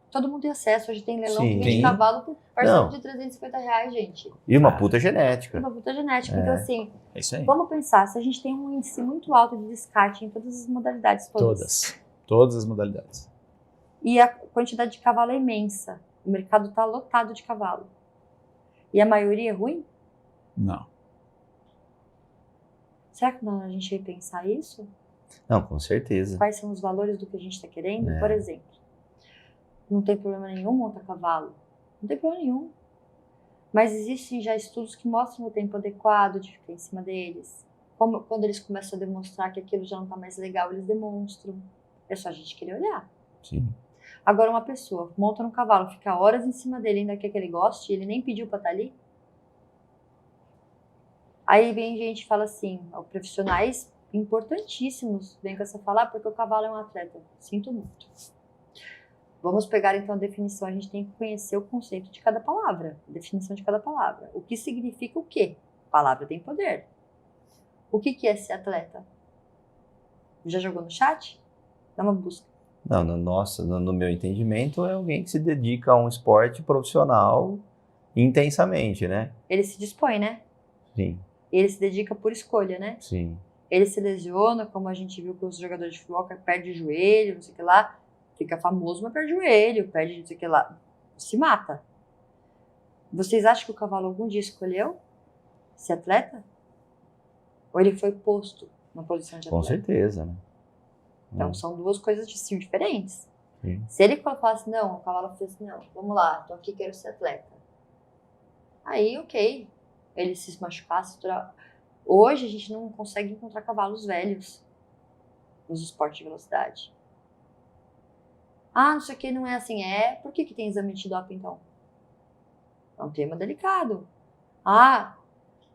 todo mundo tem acesso. Hoje tem leilão que vende Sim. cavalo por parcela Não. de R$350, gente. E uma puta genética. Uma puta genética. Então, assim, É isso aí. vamos pensar, se a gente tem um índice muito alto de descarte em todas as modalidades todas. Todas as modalidades. E a quantidade de cavalo é imensa. O mercado está lotado de cavalo. E a maioria é ruim? Não. Será que não a gente repensar isso? Não, com certeza. Quais são os valores do que a gente está querendo? Por exemplo, não tem problema nenhum montar cavalo. Não tem problema nenhum. Mas existem já estudos que mostram o tempo adequado de ficar em cima deles. Quando eles começam a demonstrar que aquilo já não está mais legal, eles demonstram. É só a gente querer olhar. Sim. Agora, uma pessoa monta no cavalo, fica horas em cima dele, ainda quer que ele goste, ele nem pediu para estar ali. Aí vem gente e fala assim, profissionais importantíssimos vêm com essa falar porque o cavalo é um atleta. Sinto muito. Vamos pegar então a definição, a gente tem que conhecer o conceito de cada palavra, a definição de cada palavra. O que significa o quê? Palavra tem poder. O que é ser atleta? Já jogou no chat? Dá uma busca. Não, no meu entendimento, é alguém que se dedica a um esporte profissional intensamente, né? Ele se dispõe, né? Sim, Ele se dedica por escolha, né? sim. Ele se lesiona, como a gente viu com os jogadores de futebol, que perde o joelho, não sei o que lá. Fica famoso, mas perde o joelho, perde não sei o que lá. Se mata. Vocês acham que o cavalo algum dia escolheu ser atleta? Ou ele foi posto na posição de atleta? Com certeza, né? Então são duas coisas diferentes. Sim. Se ele falasse, não, o cavalo fez assim, não, vamos lá, tô aqui, quero ser atleta. Aí, ok. Ele se machucasse. Hoje a gente não consegue encontrar cavalos velhos nos esportes de velocidade. Ah, não sei o que, não é assim. Por que tem exame de doping então? É um tema delicado. Ah,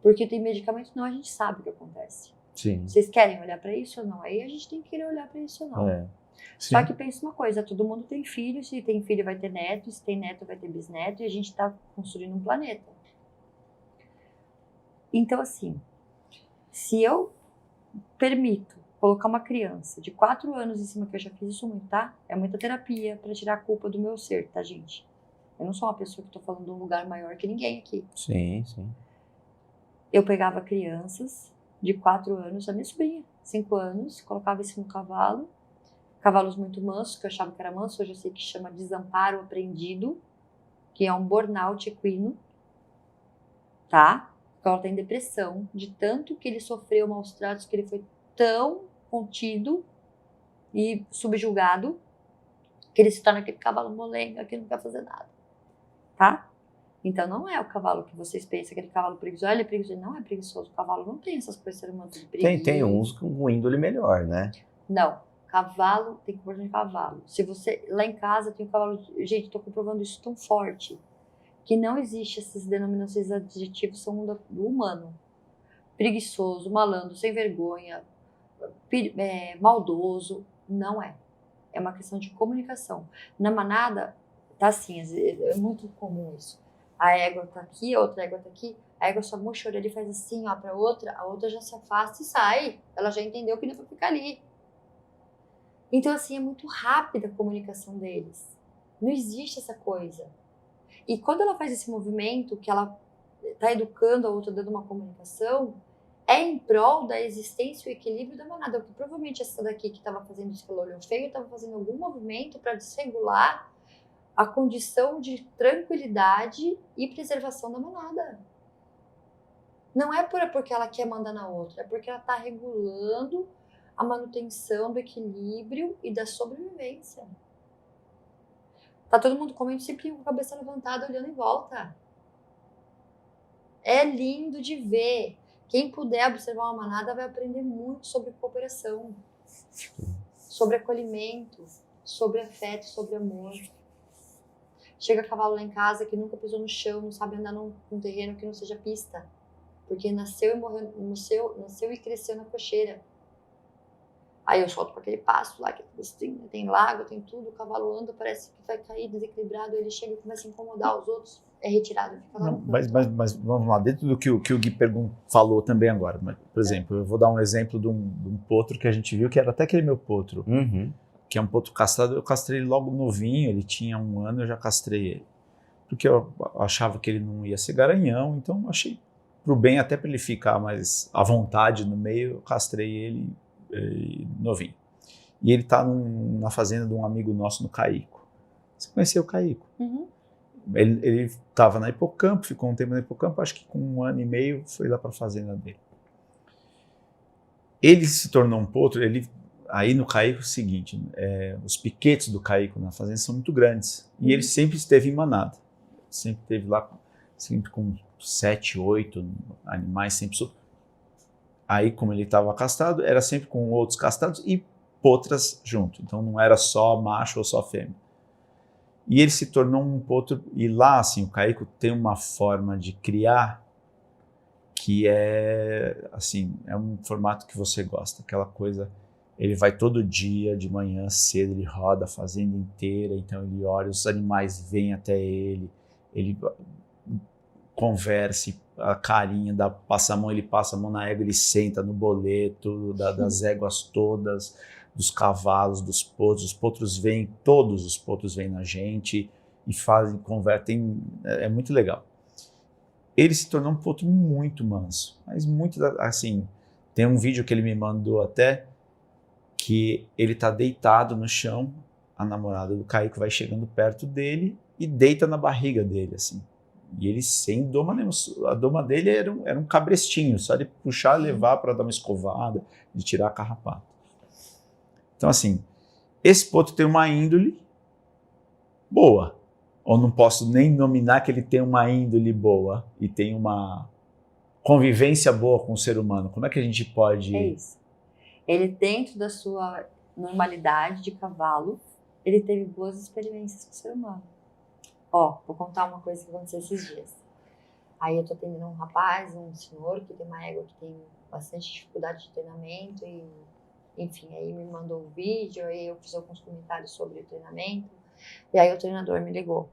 porque tem medicamento? Não, a gente sabe o que acontece. Sim. Vocês querem olhar para isso ou não? Aí a gente tem que querer olhar para isso ou não. Só que pensa uma coisa, todo mundo tem filho, se tem filho vai ter neto, se tem neto vai ter bisneto, e a gente está construindo um planeta. Então assim, se eu permito colocar uma criança de 4 anos em cima, que eu já fiz isso muito, tá? É muita terapia para tirar a culpa do meu ser, tá, gente? Eu não sou uma pessoa que tô falando de um lugar maior que ninguém aqui. Sim, sim. Eu pegava crianças de 4 anos, a minha sobrinha, 5 anos, colocava isso no cavalo, cavalos muito mansos, que eu achava que era manso, hoje eu sei que chama desamparo aprendido, que é um burnout equino, tá? O cavalo tem depressão, de tanto que ele sofreu maus tratos, que ele foi tão contido e subjugado, que ele se torna aquele cavalo molenga que não quer fazer nada, tá? Então não é o cavalo que vocês pensam, aquele cavalo preguiçoso. Ele é preguiçoso, ele não é preguiçoso. O cavalo não tem essas coisas ser humanas de preguiça. Tem uns com índole melhor, né? Não, cavalo tem comportamento de cavalo. Se você, lá em casa tem um cavalo, gente, estou comprovando isso tão forte, que não existe essas denominações adjetivos, são do humano. Preguiçoso, malandro, sem vergonha, maldoso, não é. É uma questão de comunicação. Na manada, tá assim, é muito comum isso. A égua tá aqui, a outra égua tá aqui, a égua só murcha a orelha e faz assim, ó, pra outra, a outra já se afasta e sai. Ela já entendeu que não é pra ficar ali. Então, assim, é muito rápida a comunicação deles. Não existe essa coisa. E quando ela faz esse movimento, que ela tá educando a outra, dando uma comunicação, é em prol da existência e o equilíbrio da manada. Porque provavelmente essa daqui que estava fazendo isso que ela olhou feio, estava fazendo algum movimento para desregular a condição de tranquilidade e preservação da manada. Não é porque ela quer mandar na outra, é porque ela está regulando a manutenção do equilíbrio e da sobrevivência. Tá todo mundo comendo sempre com a cabeça levantada, olhando em volta. É lindo de ver. Quem puder observar uma manada vai aprender muito sobre cooperação, sobre acolhimento, sobre afeto, sobre amor. Chega cavalo lá em casa que nunca pisou no chão, não sabe andar num terreno que não seja pista, porque nasceu e morreu, nasceu e cresceu na cocheira. Aí eu solto para aquele passo lá, que tem lago, tem tudo, o cavalo anda, parece que vai cair desequilibrado, ele chega e começa a incomodar os outros, é retirado, fica lá no canto. Mas vamos lá, dentro do que o Gui falou também agora, por exemplo, eu vou dar um exemplo de um potro que a gente viu, que era até aquele meu potro, que é um potro castrado, eu castrei ele logo novinho, ele tinha 1 ano, eu já castrei ele, porque eu achava que ele não ia ser garanhão, então achei pro bem, até para ele ficar mais à vontade no meio, eu castrei ele novinho. E ele tá na fazenda de um amigo nosso no Caico. Você conheceu o Caico? Uhum. Ele estava na Hipocampo, ficou um tempo na Hipocampo, acho que com 1 ano e meio foi lá para a fazenda dele. Ele se tornou um potro, aí no Caico é o seguinte, os piquetes do Caico na fazenda são muito grandes, e ele sempre esteve em manada, sempre esteve lá, sempre com 7, 8 animais, sempre. Aí, como ele estava castrado, era sempre com outros castrados e potras junto. Então, não era só macho ou só fêmea. E ele se tornou um potro. E lá, assim, o Caico tem uma forma de criar que assim, é um formato que você gosta. Aquela coisa, ele vai todo dia, de manhã cedo, ele roda a fazenda inteira. Então, ele olha, os animais vêm até ele conversa, a carinha, passa a mão, ele passa a mão na égua, ele senta no boleto das éguas todas, dos cavalos, dos potros. Os potros vêm, todos os potros vêm na gente e convertem, é muito legal. Ele se tornou um potro muito manso, mas muito, assim, tem um vídeo que ele me mandou até, que ele tá deitado no chão, a namorada do Caico vai chegando perto dele e deita na barriga dele, assim. E ele sem doma nenhuma. A doma dele era um cabrestinho, só de puxar, levar para dar uma escovada, de tirar a carrapato. Então, assim, esse potro tem uma índole boa. Ou não posso nem nominar que ele tem uma índole boa e tem uma convivência boa com o ser humano. Como é que a gente pode... É isso. Ele, dentro da sua normalidade de cavalo, ele teve boas experiências com o ser humano. Vou contar uma coisa que aconteceu esses dias. Aí eu tô atendendo um rapaz, um senhor, que tem uma égua que tem bastante dificuldade de treinamento e, enfim, aí me mandou um vídeo, aí eu fiz alguns comentários sobre o treinamento, e aí o treinador me ligou.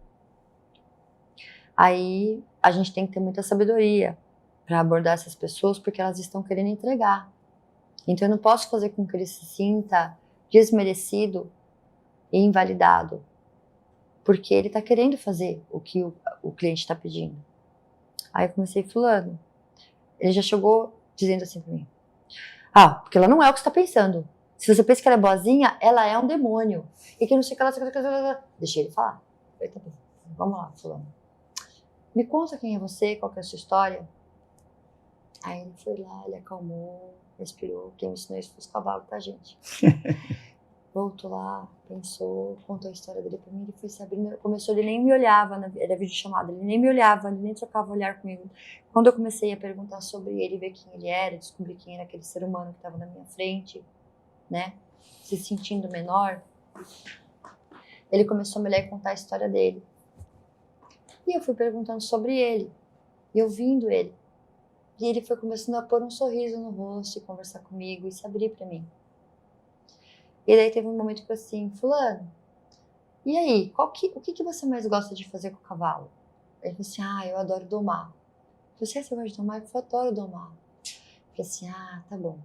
Aí a gente tem que ter muita sabedoria para abordar essas pessoas, porque elas estão querendo entregar. Então eu não posso fazer com que ele se sinta desmerecido e invalidado, porque ele está querendo fazer o que o cliente está pedindo. Aí eu comecei, fulano, ele já chegou dizendo assim para mim, porque ela não é o que você está pensando. Se você pensa que ela é boazinha, ela é um demônio. E que não sei o que ela... Deixei ele falar. Falei, tá bom, vamos lá, fulano. Me conta quem é você, qual que é a sua história. Aí ele foi lá, ele acalmou, respirou. Quem me ensinou isso foi os cavalos, tá, gente? Voltou lá, pensou, contou a história dele pra mim, ele foi se abrindo, começou, ele nem me olhava, era videochamada, ele nem me olhava, ele nem trocava olhar comigo. Quando eu comecei a perguntar sobre ele, ver quem ele era, descobrir quem era aquele ser humano que estava na minha frente, né, se sentindo menor, ele começou a me ler e contar a história dele. E eu fui perguntando sobre ele, e ouvindo ele. E ele foi começando a pôr um sorriso no rosto, e conversar comigo, e se abrir pra mim. E daí teve um momento que eu assim, fulano, e aí, o que você mais gosta de fazer com o cavalo? Ele falou assim, eu adoro domar. Eu falei, você gosta de domar? Eu adoro domar. Eu falei assim, tá bom.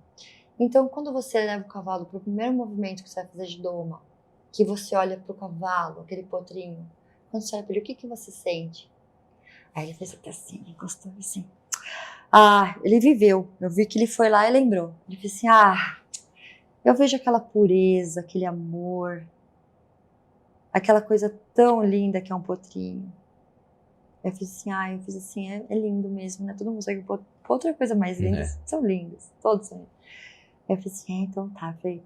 Então, quando você leva o cavalo pro primeiro movimento que você vai fazer de doma, que você olha pro cavalo, aquele potrinho, quando você olha pra ele, o que você sente? Aí ele fez até assim, encostou assim. Ele viveu. Eu vi que ele foi lá e lembrou. Ele fez assim, eu vejo aquela pureza, aquele amor, aquela coisa tão linda que é um potrinho. Eu fiz assim, é lindo mesmo, né? Todo mundo sabe que potro é a coisa mais linda, são lindos, todos são lindos. Eu fiz assim, então tá, falei,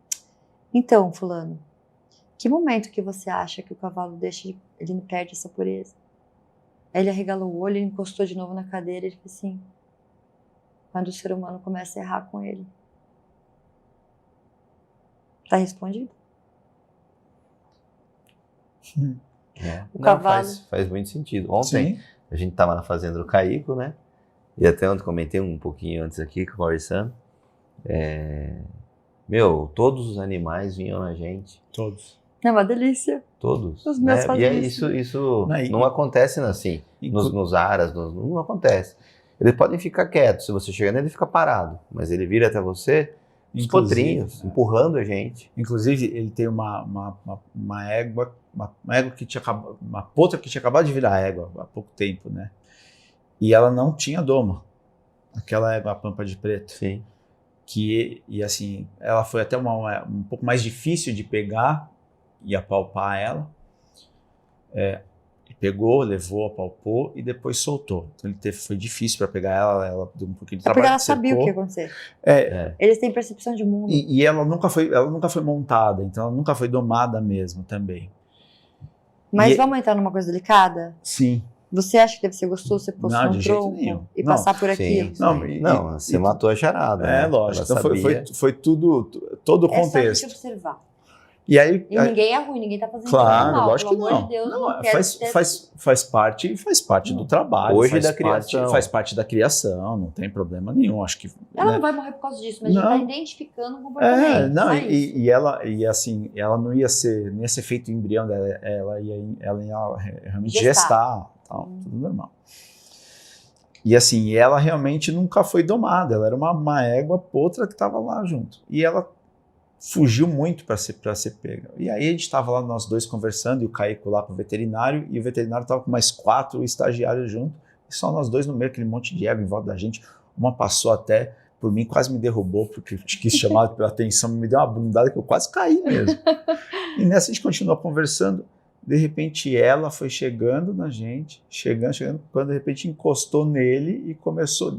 então, fulano, que momento que você acha que o cavalo ele perde essa pureza? Aí ele arregalou o olho, ele encostou de novo na cadeira e ele fez assim, quando o ser humano começa a errar com ele. Tá respondido? O cavalo... Faz muito sentido. Ontem, a gente estava na fazenda do Caico, né? E até ontem comentei um pouquinho antes aqui, conversando. Meu, todos os animais vinham na gente. Todos. É uma delícia. Todos. Os meus né? fazem E é isso. isso Não, não acontece assim, nos aras, não acontece. Eles podem ficar quietos, se você chegar nele, ele fica parado. Mas ele vira até você, os Inclusive, potrinhos, empurrando a gente. Inclusive, ele tem uma égua, uma égua que tinha acabado, uma potra que tinha acabado de virar égua há pouco tempo, né? E ela não tinha doma. Aquela égua, a Pampa de Preto. Sim. E assim, ela foi até um pouco mais difícil de pegar e apalpar ela. Ele pegou, levou, apalpou e depois soltou. Então foi difícil para pegar ela deu um pouquinho de É porque trabalho. ela sabia o que ia acontecer. É, Eles têm percepção de mundo. e ela nunca foi montada, então ela nunca foi domada mesmo também. Mas vamos entrar numa coisa delicada? Sim. Você acha que deve ser gostoso você pôr Não, no de jeito tronco nenhum. e Não, passar por aquilo? Sim. Não, Você matou a charada. né? Lógico. Ela Então sabia. foi tudo, todo o É só a gente contexto. observar. E aí, E ninguém é ruim, ninguém tá fazendo claro, mal. lógico Pelo que amor não. de Deus, Não, não quero ter... faz parte do trabalho. Hoje faz da parte, criação. faz parte da criação, não tem problema nenhum. Acho que. Ela né? não vai morrer por causa disso, mas a gente tá identificando o comportamento. Ela não ia ser feito o embrião dela, ela ia realmente gestar, tal, tudo normal. E assim, ela realmente nunca foi domada, ela era uma égua potra que estava lá junto. E ela fugiu muito para ser pega. E aí a gente estava lá, nós dois conversando, e o Caico lá com o veterinário, e o veterinário estava com mais 4 estagiários junto, e só nós dois no meio, aquele monte de égua em volta da gente. Uma passou até por mim, quase me derrubou, porque quis chamar pela atenção, me deu uma bundada que eu quase caí mesmo. E nessa a gente continuou conversando. De repente ela foi chegando na gente, chegando, quando de repente encostou nele e começou.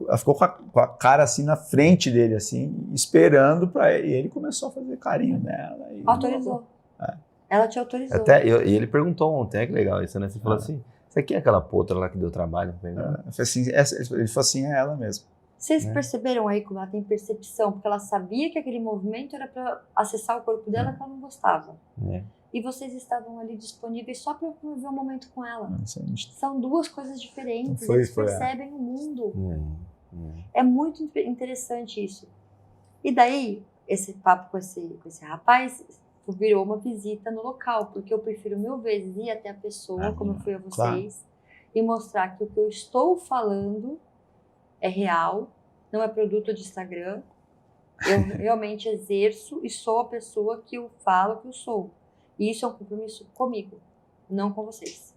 Ela ficou com a cara assim na frente dele, assim, esperando para ele. E ele começou a fazer carinho nela. Autorizou. Ela te autorizou. E ele perguntou ontem, que legal isso, né? Você falou assim, você quem é aquela potra lá que deu trabalho? Ele falou assim, é ela mesmo. Vocês perceberam aí como ela tem percepção? Porque ela sabia que aquele movimento era para acessar o corpo dela que ela não gostava. E vocês estavam ali disponíveis só para viver um momento com ela. São duas coisas diferentes. Eles percebem o mundo. É muito interessante isso. E daí, esse papo com esse rapaz virou uma visita no local, porque eu prefiro 1000 vezes ir até a pessoa, como eu fui a vocês, e mostrar que o que eu estou falando é real, não é produto de Instagram. Eu realmente exerço e sou a pessoa que eu falo que eu sou. E isso é um compromisso comigo, não com vocês.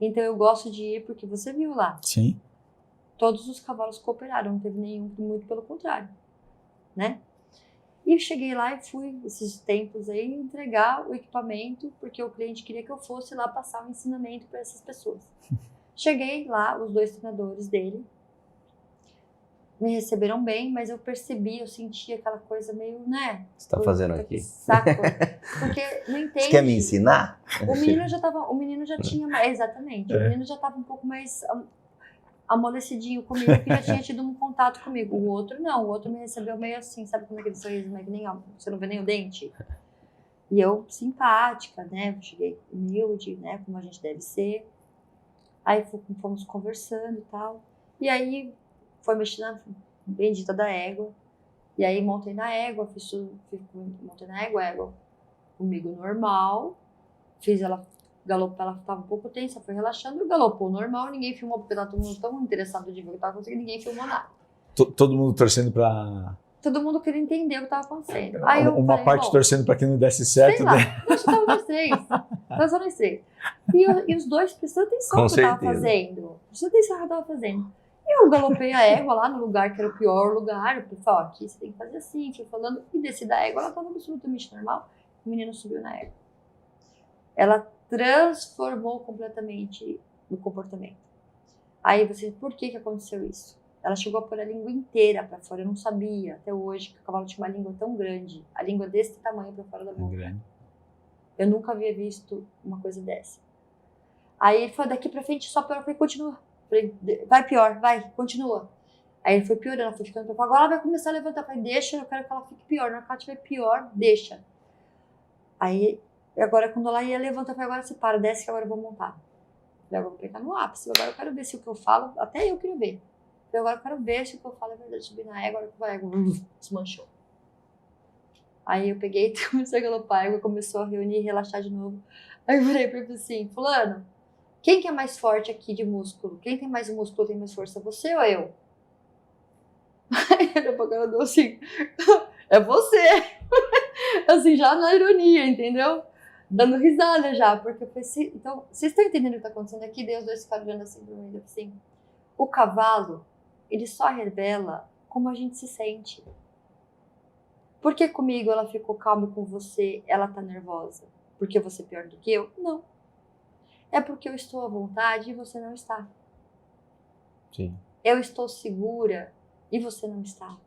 Então eu gosto de ir porque você viu lá. Sim. Todos os cavalos cooperaram, não teve nenhum, muito pelo contrário, né? E eu cheguei lá e fui, esses tempos aí, entregar o equipamento, porque o cliente queria que eu fosse lá passar um ensinamento para essas pessoas. Cheguei lá, os 2 treinadores dele me receberam bem, mas eu percebi, eu senti aquela coisa meio, né? Você tá fazendo aqui? Saco. Porque não entende. Você quer me ensinar? O menino já tinha, exatamente, o menino já estava um pouco mais amolecidinho comigo, que já tinha tido um contato comigo. O outro não, o outro me recebeu meio assim, sabe como é aquele sorriso, meio que nem, você não vê nem o dente? E eu, simpática, né, cheguei humilde, né, como a gente deve ser. Aí fomos conversando e tal, e aí foi mexer na bendita da égua, e aí montei na égua, montei na égua comigo normal, fiz ela galopar, ela estava um pouco tensa, foi relaxando, galopou normal, ninguém filmou, porque estava todo mundo tão interessado de ver o que estava acontecendo, ninguém filmou nada. Todo mundo torcendo para... Todo mundo queria entender o que estava acontecendo. Aí eu uma falei, parte torcendo para que não desse certo. Sei lá, nós só estávamos nós 3. E os 2 prestando atenção no que eu estava fazendo. Prestando atenção no que eu estava fazendo. E eu galopei a égua lá no lugar que era o pior lugar. Eu falei, aqui você tem que fazer assim, fui falando. E desci da égua, ela estava absolutamente normal. O menino subiu na égua. Ela transformou completamente o comportamento. Aí você, por que aconteceu isso? Ela chegou a pôr a língua inteira para fora. Eu não sabia até hoje que o cavalo tinha uma língua tão grande. A língua desse tamanho para fora da boca. Eu nunca havia visto uma coisa dessa. Aí ele falou, daqui para frente só pior. Eu falei, continua. Falei, vai pior, vai, continua. Aí ele foi piorando, foi ficando pior. Agora ela vai começar a levantar. Eu falei, deixa, eu quero que ela fique pior. Na hora que ela estiver pior, deixa. Aí, agora quando ela ia levantar, eu falei, agora você para, desce que agora eu vou montar. Eu falei, agora eu vou pegar no ápice. Agora eu quero ver se o que eu falo, até eu queria ver. Eu agora quero ver se o que eu falo é verdade. Subir na égua, a égua desmanchou. Aí eu peguei, comecei a galopar, a égua começou a reunir e relaxar de novo. Aí eu virei pra ele assim, fulano, quem que é mais forte aqui de músculo? Quem tem mais músculo, tem mais força, você ou eu? Aí ele olhou pra cara do assim, é você! Assim, já na ironia, entendeu? Dando risada já, porque eu pensei, então, vocês estão entendendo o que tá acontecendo aqui? Daí os dois ficaram olhando assim pra mim, assim, o cavalo, ele só revela como a gente se sente. Por que comigo ela ficou calma e com você ela tá nervosa? Porque você é pior do que eu? Não. É porque eu estou à vontade e você não está. Sim. Eu estou segura e você não está.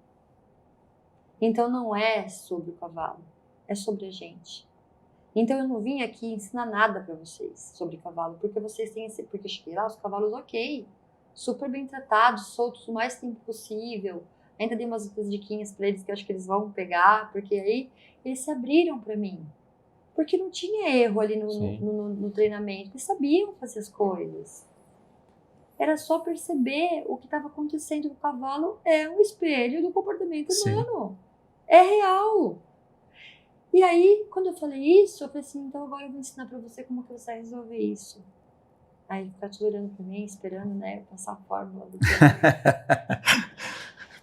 Então não é sobre o cavalo, é sobre a gente. Então eu não vim aqui ensinar nada para vocês sobre cavalo, porque vocês têm esse... Porque eu cheguei lá, os cavalos ok, super bem tratados, soltos o mais tempo possível. Ainda dei umas outras diquinhas para eles que eu acho que eles vão pegar, porque aí eles se abriram para mim. Porque não tinha erro ali no treinamento, eles sabiam fazer as coisas. Era só perceber o que estava acontecendo com o cavalo, é um espelho do comportamento humano. É real. E aí, quando eu falei isso, eu falei assim, então agora eu vou ensinar pra você como que você vai resolver isso. Aí ele ficou tudo olhando pra mim, esperando, né, eu passar a fórmula do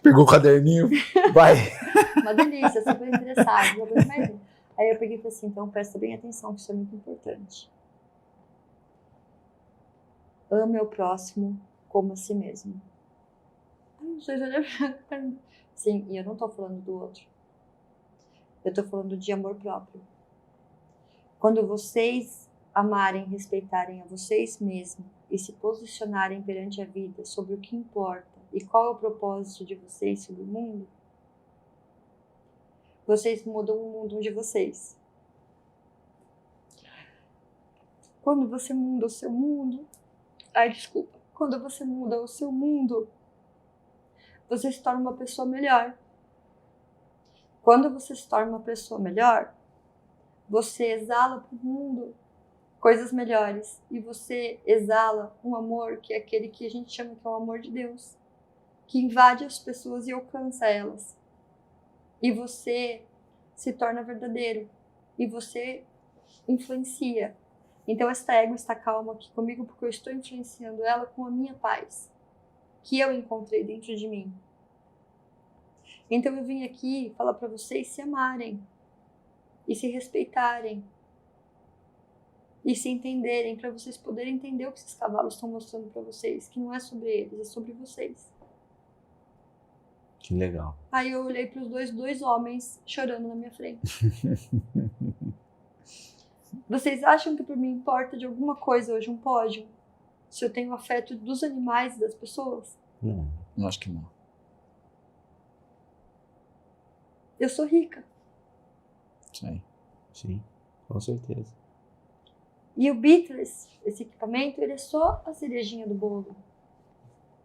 Pegou o caderninho, vai. Uma delícia, super interessado. Aí eu peguei e falei assim, então presta bem atenção, que isso é muito importante. Ame o próximo como a si mesmo. Ai, não sei, sim, e eu não tô falando do outro. Eu tô falando de amor próprio. Quando vocês amarem e respeitarem a vocês mesmos e se posicionarem perante a vida sobre o que importa e qual é o propósito de vocês sobre o mundo, vocês mudam o mundo de vocês. Quando você muda o seu mundo... Quando você muda o seu mundo, você se torna uma pessoa melhor. Quando você se torna uma pessoa melhor, você exala para o mundo coisas melhores. E você exala um amor que é aquele que a gente chama que é o amor de Deus, que invade as pessoas e alcança elas. E você se torna verdadeiro. E você influencia. Então esta égua está calma aqui comigo porque eu estou influenciando ela com a minha paz, que eu encontrei dentro de mim. Então eu vim aqui falar para vocês se amarem e se respeitarem e se entenderem, para vocês poderem entender o que esses cavalos estão mostrando para vocês, que não é sobre eles, é sobre vocês. Que legal. Aí eu olhei para os dois homens chorando na minha frente. Vocês acham que por mim importa de alguma coisa hoje um pódio? Se eu tenho afeto dos animais e das pessoas? Não, acho que não. Eu sou rica. Sim, com certeza. E o Beatles, esse equipamento, ele é só a cerejinha do bolo.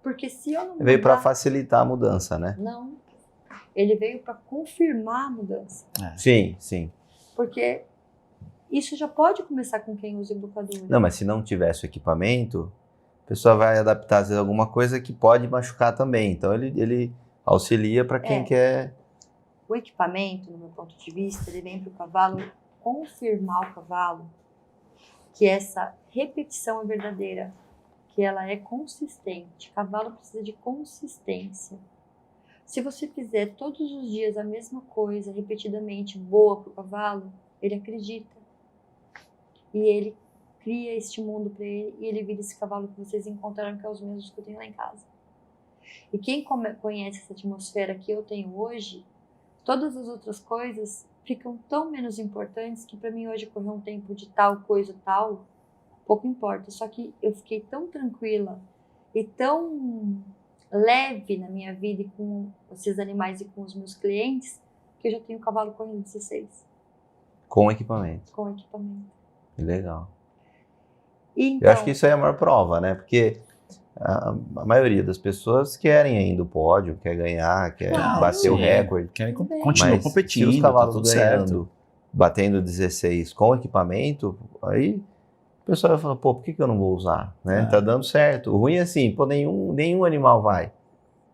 Porque se eu não mudar... Veio para facilitar a mudança, né? Não. Ele veio para confirmar a mudança. Sim. Porque isso já pode começar com quem usa o educador. Não, mas se não tivesse o equipamento, a pessoa vai adaptar às vezes alguma coisa que pode machucar também. Então ele auxilia para quem quer... O equipamento, no meu ponto de vista, ele vem para o cavalo confirmar o cavalo que essa repetição é verdadeira, que ela é consistente. O cavalo precisa de consistência. Se você fizer todos os dias a mesma coisa, repetidamente, boa para o cavalo, ele acredita. E ele cria este mundo para ele e ele vira esse cavalo que vocês encontraram, que é os mesmos que eu tenho lá em casa. E quem conhece essa atmosfera que eu tenho hoje, todas as outras coisas ficam tão menos importantes que para mim hoje correr um tempo de tal coisa, tal, pouco importa. Só que eu fiquei tão tranquila e tão leve na minha vida e com esses animais e com os meus clientes, que eu já tenho cavalo correndo 16. Com equipamento. Com equipamento. Que legal. Então, eu acho que isso aí é a maior prova, né? Porque a maioria das pessoas querem ainda o pódio, quer ganhar, quer bater o recorde. Querem continuar competindo. Se os cavalos tá tudo ganhando, certo. batendo 16 com equipamento, aí o pessoal vai falar, pô, por que eu não vou usar? Né? Tá dando certo. O ruim é assim, pô, nenhum animal vai.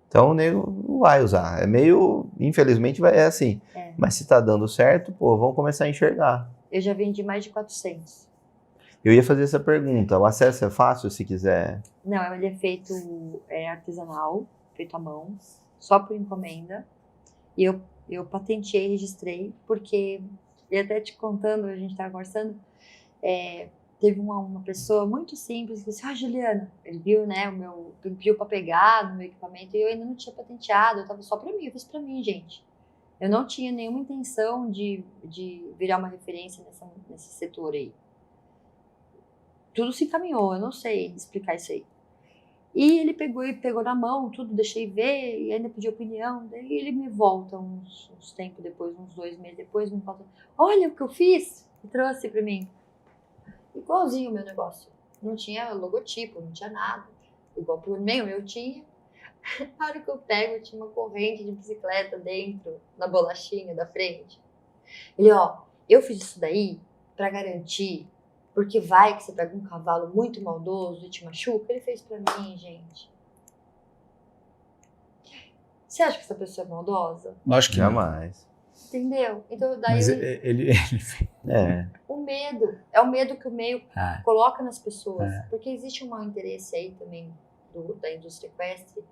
Então o nego não vai usar. É meio, infelizmente, é assim. Mas se tá dando certo, pô, vamos começar a enxergar. Eu já vendi mais de 400. Eu ia fazer essa pergunta, o acesso é fácil se quiser? Não, ele é feito artesanal, feito à mão, só por encomenda. E eu patenteei, registrei, porque, e até te contando, a gente estava conversando, teve uma pessoa muito simples que disse, Juliana, ele viu, né, pediu para pegar no meu equipamento e eu ainda não tinha patenteado, eu estava só para mim, eu fiz para mim, gente. Eu não tinha nenhuma intenção de virar uma referência nesse setor aí. Tudo se encaminhou, eu não sei explicar isso aí. E ele pegou na mão, tudo, deixei ver, e ainda pedi opinião. Daí ele me volta uns tempos depois, uns 2 meses depois, me volta, olha o que eu fiz, e trouxe pra mim. Igualzinho o meu negócio. Não tinha logotipo, não tinha nada. Igual pro meu, eu tinha. Na hora que eu pego, tinha uma corrente de bicicleta dentro, na bolachinha da frente. Ele, eu fiz isso daí pra garantir, porque vai que você pega um cavalo muito maldoso e te machuca. Ele fez pra mim, gente. Você acha que essa pessoa é maldosa? Acho que jamais. Entendeu? Então daí mas ele o medo. É o medo que o meio coloca nas pessoas. Porque existe um mau interesse aí também da indústria equestre.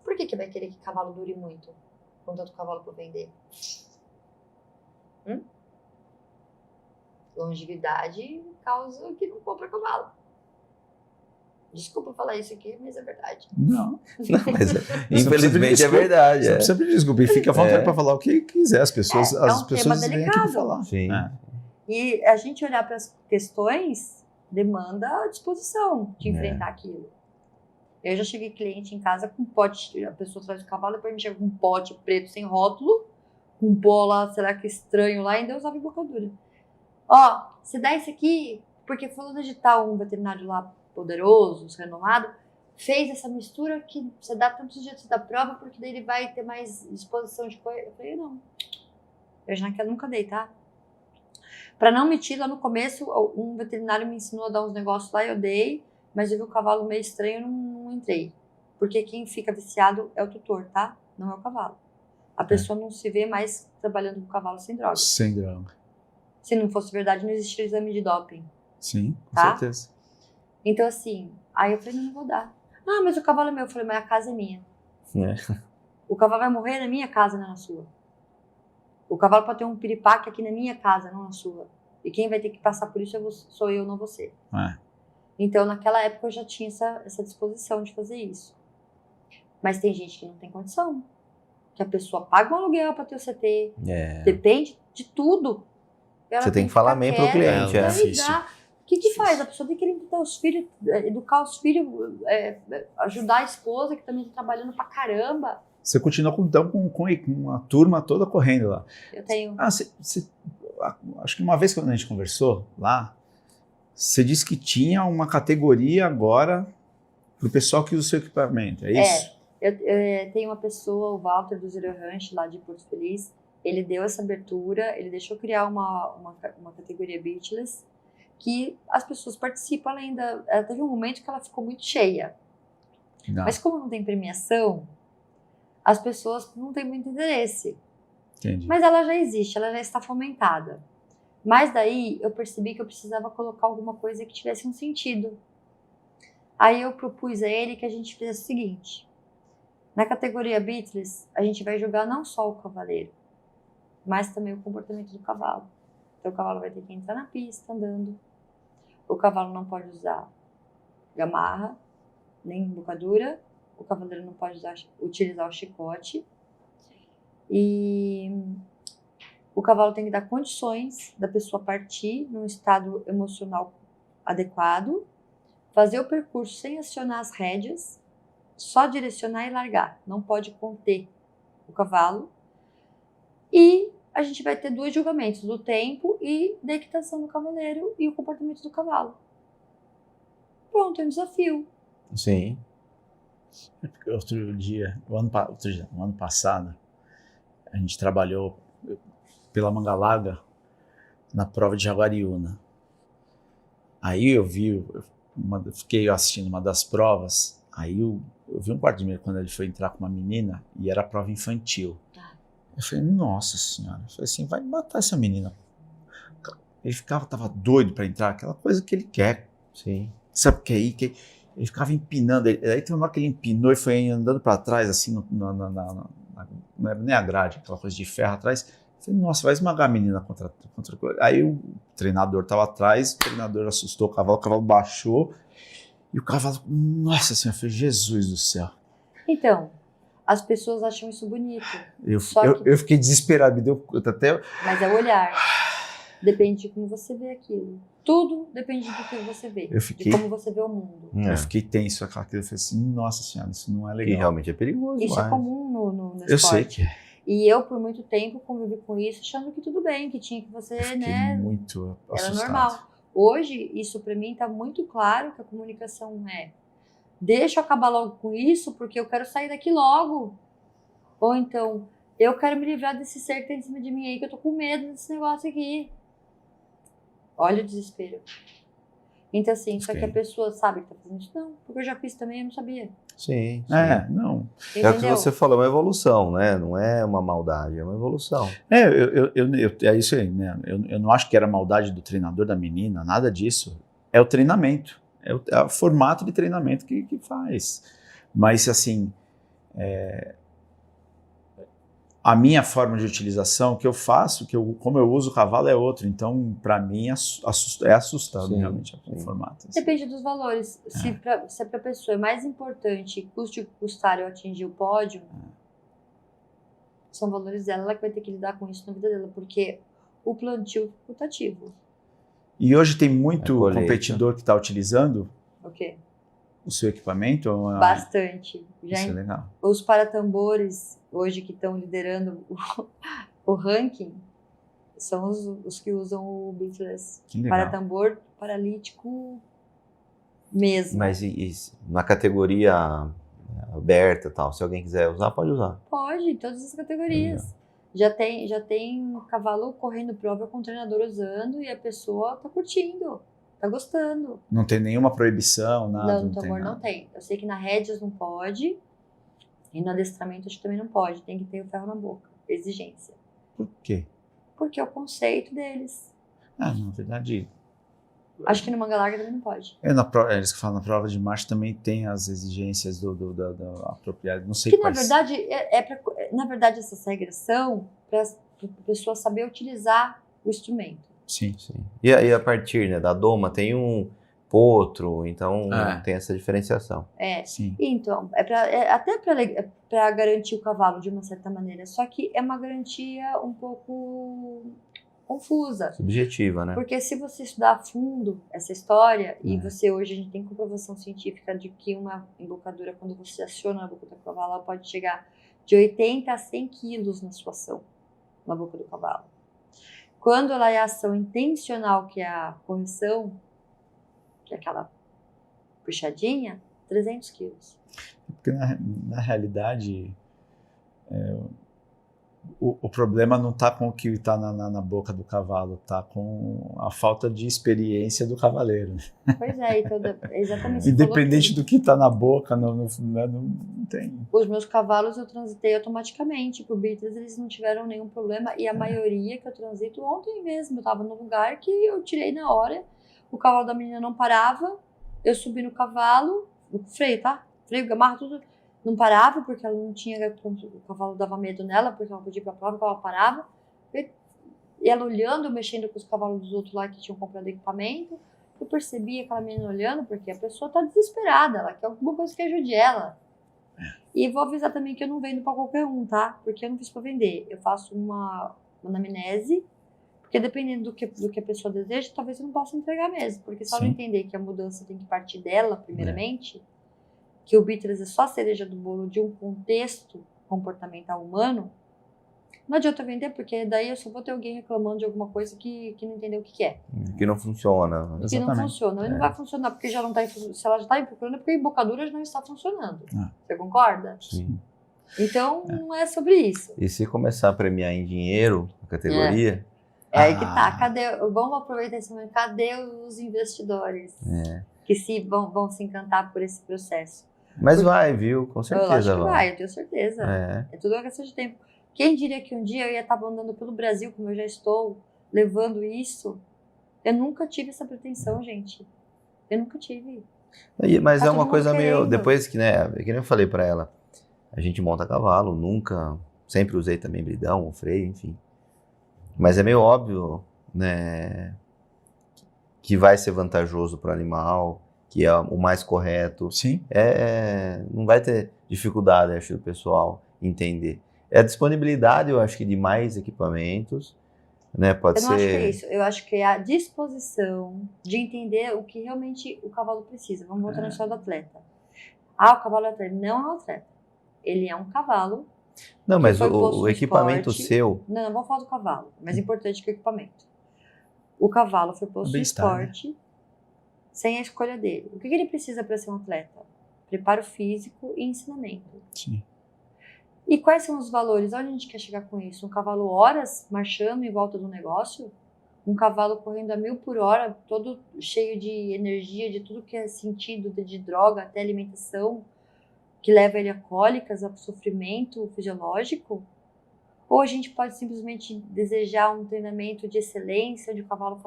Por que vai querer que cavalo dure muito? Com tanto cavalo para vender? Longevidade causa que não compra cavalo. Desculpa falar isso aqui, mas é verdade. Não, mas infelizmente é verdade. Você precisa pedir desculpa e fica à vontade para falar o que quiser. As pessoas, um pessoas tema vêm aqui para falar. Sim. E a gente olhar para as questões demanda a disposição de enfrentar aquilo. Eu já cheguei cliente em casa com pote, a pessoa traz o cavalo, depois a gente chega com um pote preto sem rótulo, com pó lá, será que estranho lá, ainda usava embocadura. Você dá isso aqui, porque fulano de tal, um veterinário lá poderoso, renomado, fez essa mistura que você dá tantos dias da prova, porque daí ele vai ter mais disposição de coisa. Eu falei, não. Eu já nunca dei, tá? Pra não mentir, lá no começo, um veterinário me ensinou a dar uns negócios lá, eu dei, mas eu vi o cavalo meio estranho, eu não entrei. Porque quem fica viciado é o tutor, tá? Não é o cavalo. A pessoa não se vê mais trabalhando com o cavalo sem droga. Sem droga. Se não fosse verdade, não existiria exame de doping. Sim, com certeza. Então, assim, aí eu falei, não vou dar. Mas o cavalo é meu. Eu falei, mas a casa é minha. O cavalo vai morrer na minha casa, não na sua. O cavalo pode ter um piripaque aqui na minha casa, não na sua. E quem vai ter que passar por isso sou eu, não você. Então, naquela época, eu já tinha essa disposição de fazer isso. Mas tem gente que não tem condição. Que a pessoa paga um aluguel para ter o CT. Depende de tudo. Você tem que falar bem pro cliente. É difícil. O que faz? A pessoa tem que alimentar os filhos, educar os filhos, ajudar a esposa, que também está trabalhando pra caramba. Você continua então com a turma toda correndo lá. Eu tenho. Acho que uma vez quando a gente conversou lá, você disse que tinha uma categoria agora para o pessoal que usa o seu equipamento, é isso? Eu tenho uma pessoa, o Walter do Zero Ranch, lá de Porto Feliz, ele deu essa abertura, ele deixou criar uma categoria Beachless, que as pessoas participam além da... Teve um momento que ela ficou muito cheia. Mas como não tem premiação, as pessoas não têm muito interesse. Entendi. Mas ela já existe, ela já está fomentada. Mas daí eu percebi que eu precisava colocar alguma coisa que tivesse um sentido. Aí eu propus a ele que a gente fizesse o seguinte. Na categoria Beachless, a gente vai julgar não só o cavaleiro, mas também o comportamento do cavalo. Então o cavalo vai ter que entrar na pista andando. O cavalo não pode usar gamarra, nem embocadura. O cavaleiro não pode utilizar o chicote. E o cavalo tem que dar condições da pessoa partir num estado emocional adequado, fazer o percurso sem acionar as rédeas, só direcionar e largar. Não pode conter o cavalo. E a gente vai ter 2 julgamentos, do tempo e da equitação do cavaleiro e o comportamento do cavalo. Pronto, é um desafio. Sim. No ano passado, a gente trabalhou pela Manga Larga na prova de Jaguariúna. Aí fiquei assistindo uma das provas, aí eu vi um quarto de meia quando ele foi entrar com uma menina e era prova infantil. Eu falei, nossa senhora. Eu falei assim, vai matar essa menina. Ele tava doido para entrar, aquela coisa que ele quer. Sim. Sabe o que é aí? Que ele ficava empinando. Aí teve uma hora que ele empinou e foi andando para trás, assim, não era nem a grade, aquela coisa de ferro atrás. Eu falei, nossa, vai esmagar a menina contra. Aí o treinador estava atrás, o treinador assustou o cavalo baixou. E o cavalo, nossa senhora, eu falei, Jesus do céu. Então, as pessoas acham isso bonito. Eu fiquei desesperado, me deu até. Mas é o olhar. Depende de como você vê aquilo. Tudo depende do que você vê. De como você vê o mundo. Eu fiquei tenso com aquilo. Eu falei assim, nossa senhora, isso não é legal. E realmente é perigoso. Isso é comum no esporte. Eu sei que é. E eu, por muito tempo, convivi com isso, achando que tudo bem, que tinha que você, muito assustado. Era normal. Hoje, isso pra mim tá muito claro que a comunicação deixa eu acabar logo com isso, porque eu quero sair daqui logo. Ou então, eu quero me livrar desse ser que tá em cima de mim aí, que eu tô com medo desse negócio aqui. Olha o desespero. Então, assim, só que a pessoa sabe que tá fazendo isso. Não, porque eu já fiz também, eu não sabia. Sim. Não. Entendeu? É o que você falou, é uma evolução, né? Não é uma maldade, é uma evolução. É isso aí, né? Eu não acho que era maldade do treinador, da menina, nada disso. É o treinamento. É o formato de treinamento que faz. Mas, assim, a minha forma de utilização, que eu faço, como eu uso o cavalo é outro. Então, para mim, é assustador realmente o formato. Assim. Depende dos valores. Se para a pessoa é mais importante custe o que custar eu atingir o pódio, são valores dela, ela que vai ter que lidar com isso na vida dela, porque o plantio é facultativo. E hoje tem muito competidor que está utilizando o quê? O seu equipamento? Bastante. Isso é legal. Os paratambores, hoje, que estão liderando o ranking, são os que usam o Beatless. Paratambor paralítico mesmo. Mas na categoria aberta e tal, se alguém quiser usar, pode usar? Pode, em todas as categorias. Já tem cavalo correndo prova com o treinador usando e a pessoa tá curtindo. Tá gostando. Não tem nenhuma proibição, nada? Não, no tambor não tem. Eu sei que na rédeas não pode e no adestramento acho que também não pode. Tem que ter o ferro na boca. Exigência. Por quê? Porque é o conceito deles. Na verdade... Acho que no manga larga também não pode. Eles que falam na prova de marcha também tem as exigências da apropriada. Não sei que quais. Na verdade essas regras são para a pessoa saber utilizar o instrumento. Sim. E a partir da doma tem um potro, então tem essa diferenciação. Sim. Então, até para garantir o cavalo de uma certa maneira, só que é uma garantia um pouco confusa. Subjetiva, né? Porque se você estudar a fundo essa história, e hoje a gente tem comprovação científica de que uma embocadura, quando você aciona na boca do cavalo, ela pode chegar de 80 a 100 quilos na sua ação, na boca do cavalo. Quando ela é a ação intencional, que é a correção, que é aquela puxadinha, 300 quilos. Porque na realidade, o problema não está com o que está na boca do cavalo, está com a falta de experiência do cavaleiro. Pois é, então, exatamente. Independente do que está na boca, não tem. Os meus cavalos eu transitei automaticamente. Por Beatles eles não tiveram nenhum problema. E a maioria que eu transito, ontem mesmo, eu estava num lugar que eu tirei na hora. O cavalo da menina não parava. Eu subi no cavalo, o freio, tá? Freio, gamarra, tudo. Não parava, porque ela não tinha... O cavalo dava medo nela, porque ela podia ir pra prova, o cavalo parava. E ela olhando, mexendo com os cavalos dos outros lá que tinham comprado equipamento. Eu percebi aquela menina olhando, porque a pessoa tá desesperada. Ela quer alguma coisa que ajude ela. E vou avisar também que eu não vendo pra qualquer um, tá? Porque eu não fiz pra vender. Eu faço uma anamnese, porque dependendo do que a pessoa deseja, talvez eu não possa entregar mesmo. Porque se ela não entender que a mudança tem que partir dela, primeiramente... que o Beatles é só a cereja do bolo de um contexto comportamental humano, não adianta vender, porque daí eu só vou ter alguém reclamando de alguma coisa que não entendeu o que é. Que não funciona. Que não funciona. E não vai funcionar, porque já não tá, se ela já está procurando, é porque a embocadura já não está funcionando. Você concorda? Sim. Então, não é sobre isso. E se começar a premiar em dinheiro a categoria... É aí que tá. Vamos aproveitar esse momento. Cadê os investidores que vão se encantar por esse processo? Mas vai, viu? Com certeza vai. Eu tenho certeza. É tudo uma questão de tempo. Quem diria que um dia eu ia estar andando pelo Brasil, como eu já estou, levando isso? Eu nunca tive essa pretensão, gente. Eu nunca tive. Mas Tá é todo uma mundo coisa meio... querendo. Depois que, né, que nem eu falei pra ela, a gente monta a cavalo, nunca... Sempre usei também bridão, freio, enfim. Mas é meio óbvio, né, que vai ser vantajoso para o animal, que é o mais correto. Sim. Não vai ter dificuldade, acho, do pessoal entender. É a disponibilidade, eu acho que, de mais equipamentos, né? Pode Eu não acho que é ser... isso. Eu acho que é a disposição de entender o que realmente o cavalo precisa. Vamos voltar na história do atleta. O cavalo é atleta. Não é um atleta. Ele é um cavalo. Não, que mas foi posto o no equipamento esporte. seu... Não vamos falar do cavalo. Mais importante que o equipamento. O cavalo foi posto no Bem-estar, esporte sem a escolha dele. O que ele precisa para ser um atleta? Preparo físico e ensinamento. Sim. E quais são os valores? Onde a gente quer chegar com isso? Um cavalo horas marchando em volta do negócio? Um cavalo correndo a 1000 por hora, todo cheio de energia, de tudo que é sentido, de droga até alimentação, que leva ele a cólicas, a sofrimento fisiológico? Ou a gente pode simplesmente desejar um treinamento de excelência, onde o cavalo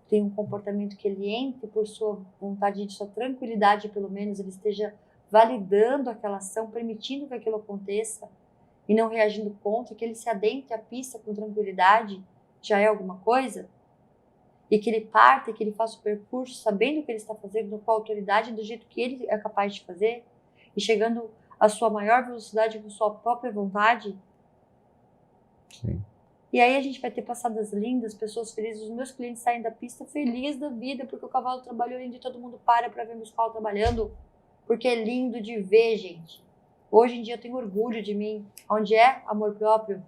tenha um comportamento que ele entre por sua vontade, de sua tranquilidade, pelo menos, ele esteja validando aquela ação, permitindo que aquilo aconteça e não reagindo contra, que ele se adentre à pista com tranquilidade, já é alguma coisa? E que ele parta, que ele faça o percurso sabendo o que ele está fazendo, com a autoridade, do jeito que ele é capaz de fazer, e chegando à sua maior velocidade com sua própria vontade. Sim. E aí a gente vai ter passadas lindas, pessoas felizes. Os meus clientes saem da pista felizes da vida, porque o cavalo trabalhou lindo e todo mundo para ver meus cavalos trabalhando, porque é lindo de ver, gente. Hoje em dia eu tenho orgulho de mim. Onde é amor próprio?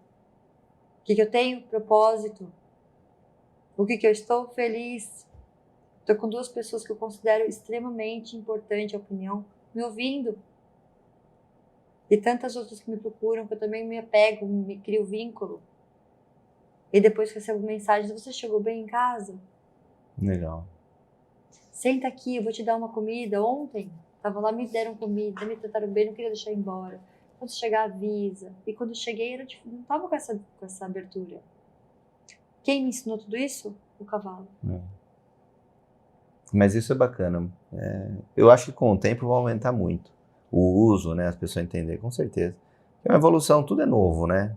O que eu tenho? Propósito. O que eu estou? Feliz. Estou com 2 pessoas que eu considero extremamente importante a opinião, me ouvindo. E tantas outras que me procuram, que eu também me apego, me crio vínculo. E depois recebo mensagens: você chegou bem em casa? Legal. Senta aqui, eu vou te dar uma comida. Ontem, tava lá, me deram comida, me trataram bem, não queria deixar ir embora. Quando chegar, avisa. E quando eu cheguei, não tava com essa abertura. Quem me ensinou tudo isso? O cavalo. Mas isso é bacana. Eu acho que com o tempo vai aumentar muito o uso, né? As pessoas entenderem, com certeza. É uma evolução, tudo é novo, né?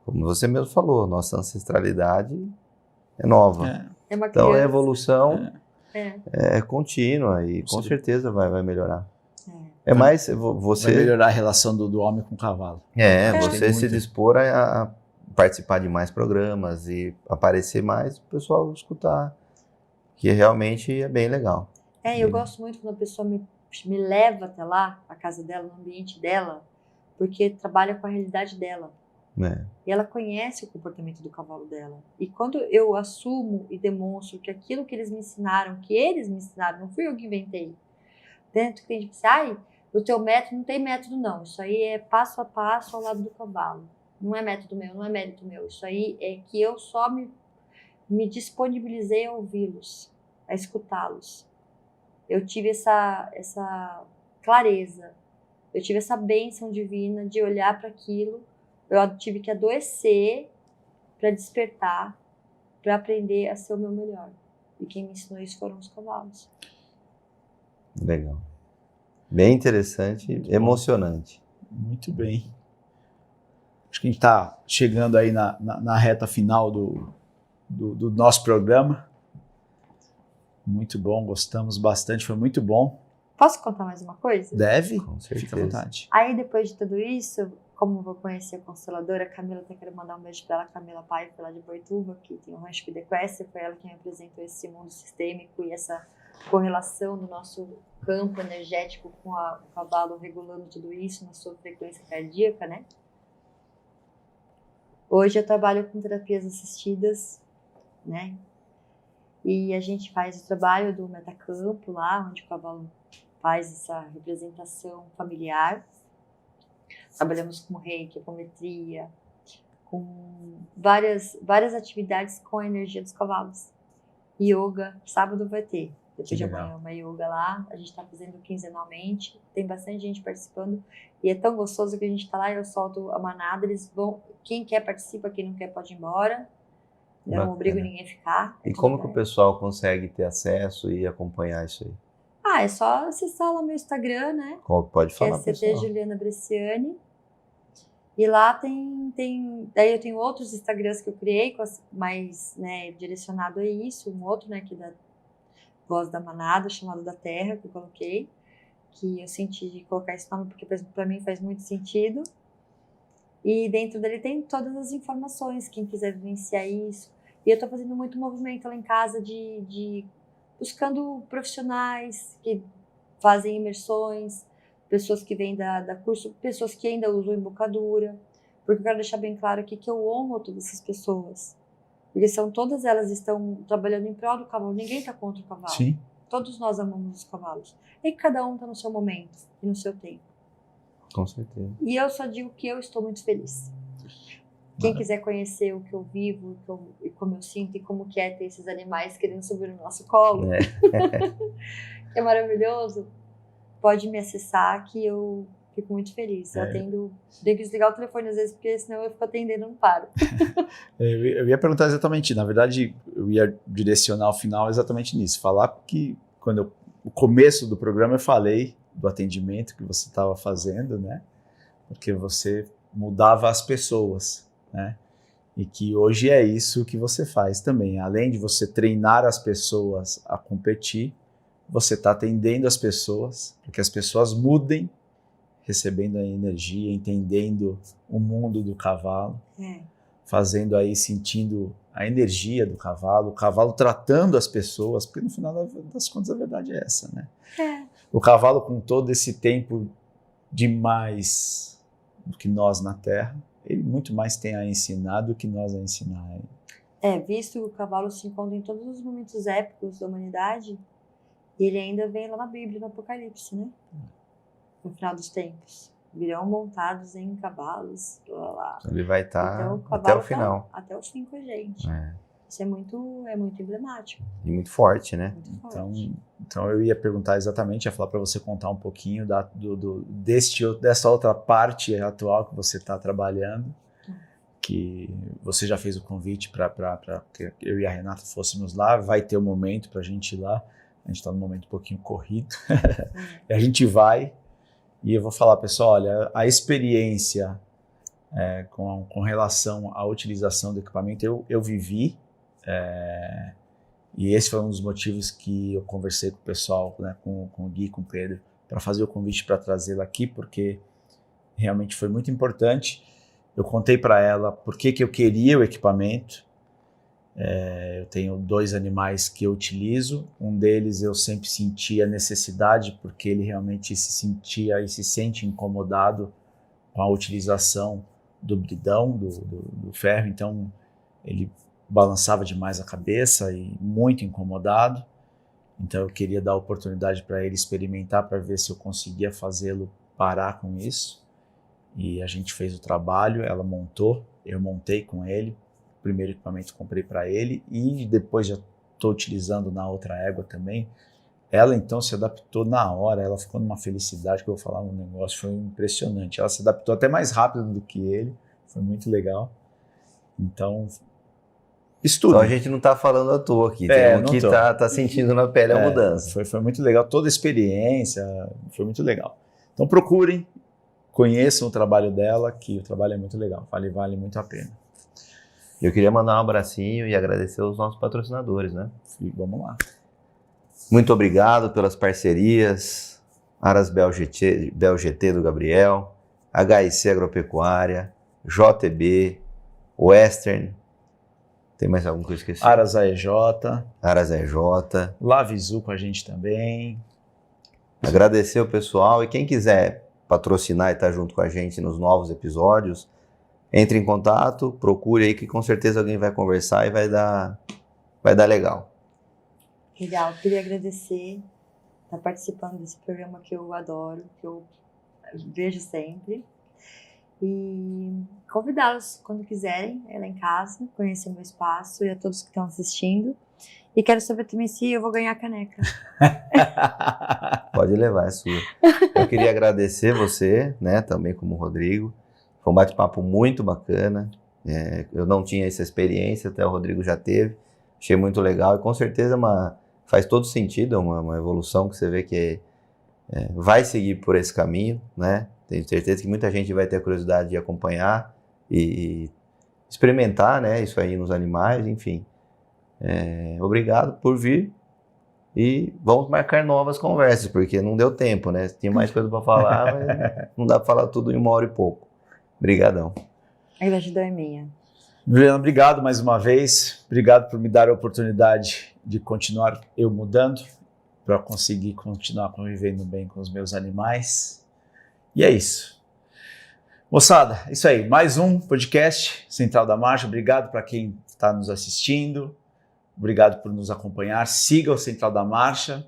Como você mesmo falou, nossa ancestralidade é nova. É uma Então criança. a evolução é contínua e com Sim. certeza vai melhorar. Vai- Mais Vai você, melhorar a relação do homem com o cavalo. você Tem se muito. dispor a participar de mais programas e aparecer mais, o pessoal escutar, que realmente é bem legal. Eu gosto muito quando a pessoa me leva até lá, a casa dela, no ambiente dela, porque trabalha com a realidade dela. E ela conhece o comportamento do cavalo dela. E quando eu assumo e demonstro que aquilo que eles me ensinaram, não fui eu que inventei. Dentro que tem gente que diz, o teu método não tem método não, isso aí é passo a passo ao lado do cavalo. Não é método meu, não é mérito meu. Isso aí é que eu só me disponibilizei a ouvi-los, a escutá-los. Eu tive essa clareza, eu tive essa bênção divina de olhar para aquilo. Eu tive que adoecer para despertar, para aprender a ser o meu melhor. E quem me ensinou isso foram os cavalos. Legal. Bem interessante, Muito emocionante. Muito bem. Acho que a gente está chegando aí na reta final do nosso programa. Muito bom, gostamos bastante, foi muito bom. Posso contar mais uma coisa? Deve? Com certeza. Fica à vontade. Aí, depois de tudo isso, como eu vou conhecer a consteladora, a Camila, até quero mandar um beijo para ela, Camila Pai, lá de Boituva, que tem um rancho Vida Equestre, foi ela quem apresentou esse mundo sistêmico e essa correlação do nosso campo energético com o cavalo regulando tudo isso na sua frequência cardíaca, né? Hoje eu trabalho com terapias assistidas, né? E a gente faz o trabalho do metacampo lá, onde o cavalo faz essa representação familiar. Trabalhamos com reiki, apometria, com várias atividades com a energia dos cavalos. Yoga, sábado vai ter. depois de amanhã uma yoga lá, a gente tá fazendo quinzenalmente, tem bastante gente participando, e é tão gostoso que a gente tá lá, eu solto a manada, eles vão, quem quer participa, quem não quer pode ir embora, eu não obrigo ninguém a ficar. E como que o pessoal consegue ter acesso e acompanhar isso aí? É só acessar lá meu Instagram, né? Qual que pode falar, que é pessoal? CT Juliana Bresciani. E lá daí eu tenho outros Instagrams que eu criei, mais, né, direcionado a isso, um outro, né, que da Voz da Manada, chamado Da Terra, que eu coloquei, que eu senti de colocar esse nome porque para mim faz muito sentido. E dentro dele tem todas as informações, quem quiser vivenciar isso. E eu tô fazendo muito movimento lá em casa de buscando profissionais que fazem imersões, pessoas que vêm da curso, pessoas que ainda usam embocadura, porque eu quero deixar bem claro aqui que eu honro todas essas pessoas, porque todas elas estão trabalhando em prol do cavalo, ninguém está contra o cavalo. Sim. Todos nós amamos os cavalos. E cada um está no seu momento e no seu tempo. Com certeza. E eu só digo que eu estou muito feliz. Quem quiser conhecer o que eu vivo, e como eu sinto, e como que é ter esses animais querendo subir no nosso colo, que é maravilhoso, pode me acessar que eu fico muito feliz. Eu tenho que desligar o telefone às vezes, porque senão eu fico atendendo e não paro. Eu ia perguntar exatamente, na verdade, eu ia direcionar o final exatamente nisso. Falar que o começo do programa eu falei do atendimento que você estava fazendo, né? Porque você mudava as pessoas, né? E que hoje é isso que você faz também. Além de você treinar as pessoas a competir, você está atendendo as pessoas para que as pessoas mudem, recebendo a energia, entendendo o mundo do cavalo, fazendo aí, sentindo a energia do cavalo, o cavalo tratando as pessoas, porque no final das contas a verdade é essa, né? O cavalo, com todo esse tempo de mais do que nós na Terra, ele muito mais tem a ensinar do que nós a ensinar. Visto que o cavalo se encontra em todos os momentos épicos da humanidade, ele ainda vem lá na Bíblia, no Apocalipse, né? No final dos tempos. Virão montados em cavalos, blá, blá, blá. Ele vai estar Então, até o final. Até o fim com a gente. Isso é muito emblemático. E muito forte, né? Muito forte. Então eu ia perguntar exatamente, ia falar para você contar um pouquinho dessa outra parte atual que você está trabalhando, que você já fez o convite para que eu e a Renata fôssemos lá, vai ter um momento para a gente ir lá, a gente está num momento um pouquinho corrido, e a gente vai, e eu vou falar, pessoal, olha, a experiência com relação à utilização do equipamento, eu vivi, e esse foi um dos motivos que eu conversei com o pessoal, né, com o Gui, com o Pedro, para fazer o convite para trazê-la aqui, porque realmente foi muito importante. Eu contei para ela por que eu queria o equipamento. Eu tenho 2 animais que eu utilizo. Um deles eu sempre senti a necessidade, porque ele realmente se sentia e se sente incomodado com a utilização do bridão, do ferro. Então ele balançava demais a cabeça e muito incomodado. Então eu queria dar a oportunidade para ele experimentar, para ver se eu conseguia fazê-lo parar com isso. E a gente fez o trabalho, ela montou, eu montei com ele. O primeiro equipamento comprei para ele e depois já estou utilizando na outra égua também. Ela então se adaptou na hora, ela ficou numa felicidade, que eu vou falar um negócio, foi impressionante. Ela se adaptou até mais rápido do que ele, foi muito legal. Então, estudo. Então a gente não está falando à toa aqui, tem um que tá sentindo na pele a mudança. Foi muito legal, toda a experiência, foi muito legal. Então procurem, conheçam o trabalho dela, que o trabalho é muito legal, vale muito a pena. Eu queria mandar um abracinho e agradecer aos nossos patrocinadores, né? E vamos lá. Muito obrigado pelas parcerias, Aras Bel GT do Gabriel, HIC Agropecuária, JB, Western, tem mais algum que eu esqueci? Aras AEJ. Aras AEJ. Lavizu com a gente também. Agradecer o pessoal e quem quiser patrocinar e estar junto com a gente nos novos episódios, entre em contato, procure aí que com certeza alguém vai conversar e vai dar legal. Legal, queria agradecer participando desse programa que eu adoro, que eu vejo sempre. E convidá-los quando quiserem, lá em casa, conhecer meu espaço e a todos que estão assistindo. E quero saber também se eu vou ganhar a caneca. Pode levar, é sua. Eu queria agradecer você, né, também como o Rodrigo. Foi um bate-papo muito bacana. Eu não tinha essa experiência, até o Rodrigo já teve. Achei muito legal e com certeza faz todo sentido, é uma evolução que você vê que vai seguir por esse caminho, né? Tenho certeza que muita gente vai ter a curiosidade de acompanhar e experimentar, né, isso aí nos animais, enfim. Obrigado por vir e vamos marcar novas conversas, porque não deu tempo, né? Tinha mais coisa para falar, mas não dá para falar tudo em 1 hora e pouco. Obrigadão. A gratidão é minha. Juliana, obrigado mais uma vez. Obrigado por me dar a oportunidade de continuar eu mudando, para conseguir continuar convivendo bem com os meus animais. E é isso. Moçada, isso aí. Mais um podcast Central da Marcha. Obrigado para quem está nos assistindo. Obrigado por nos acompanhar. Siga o Central da Marcha.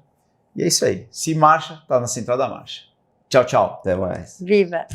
E é isso aí. Se marcha, está na Central da Marcha. Tchau, tchau. Até mais. Viva!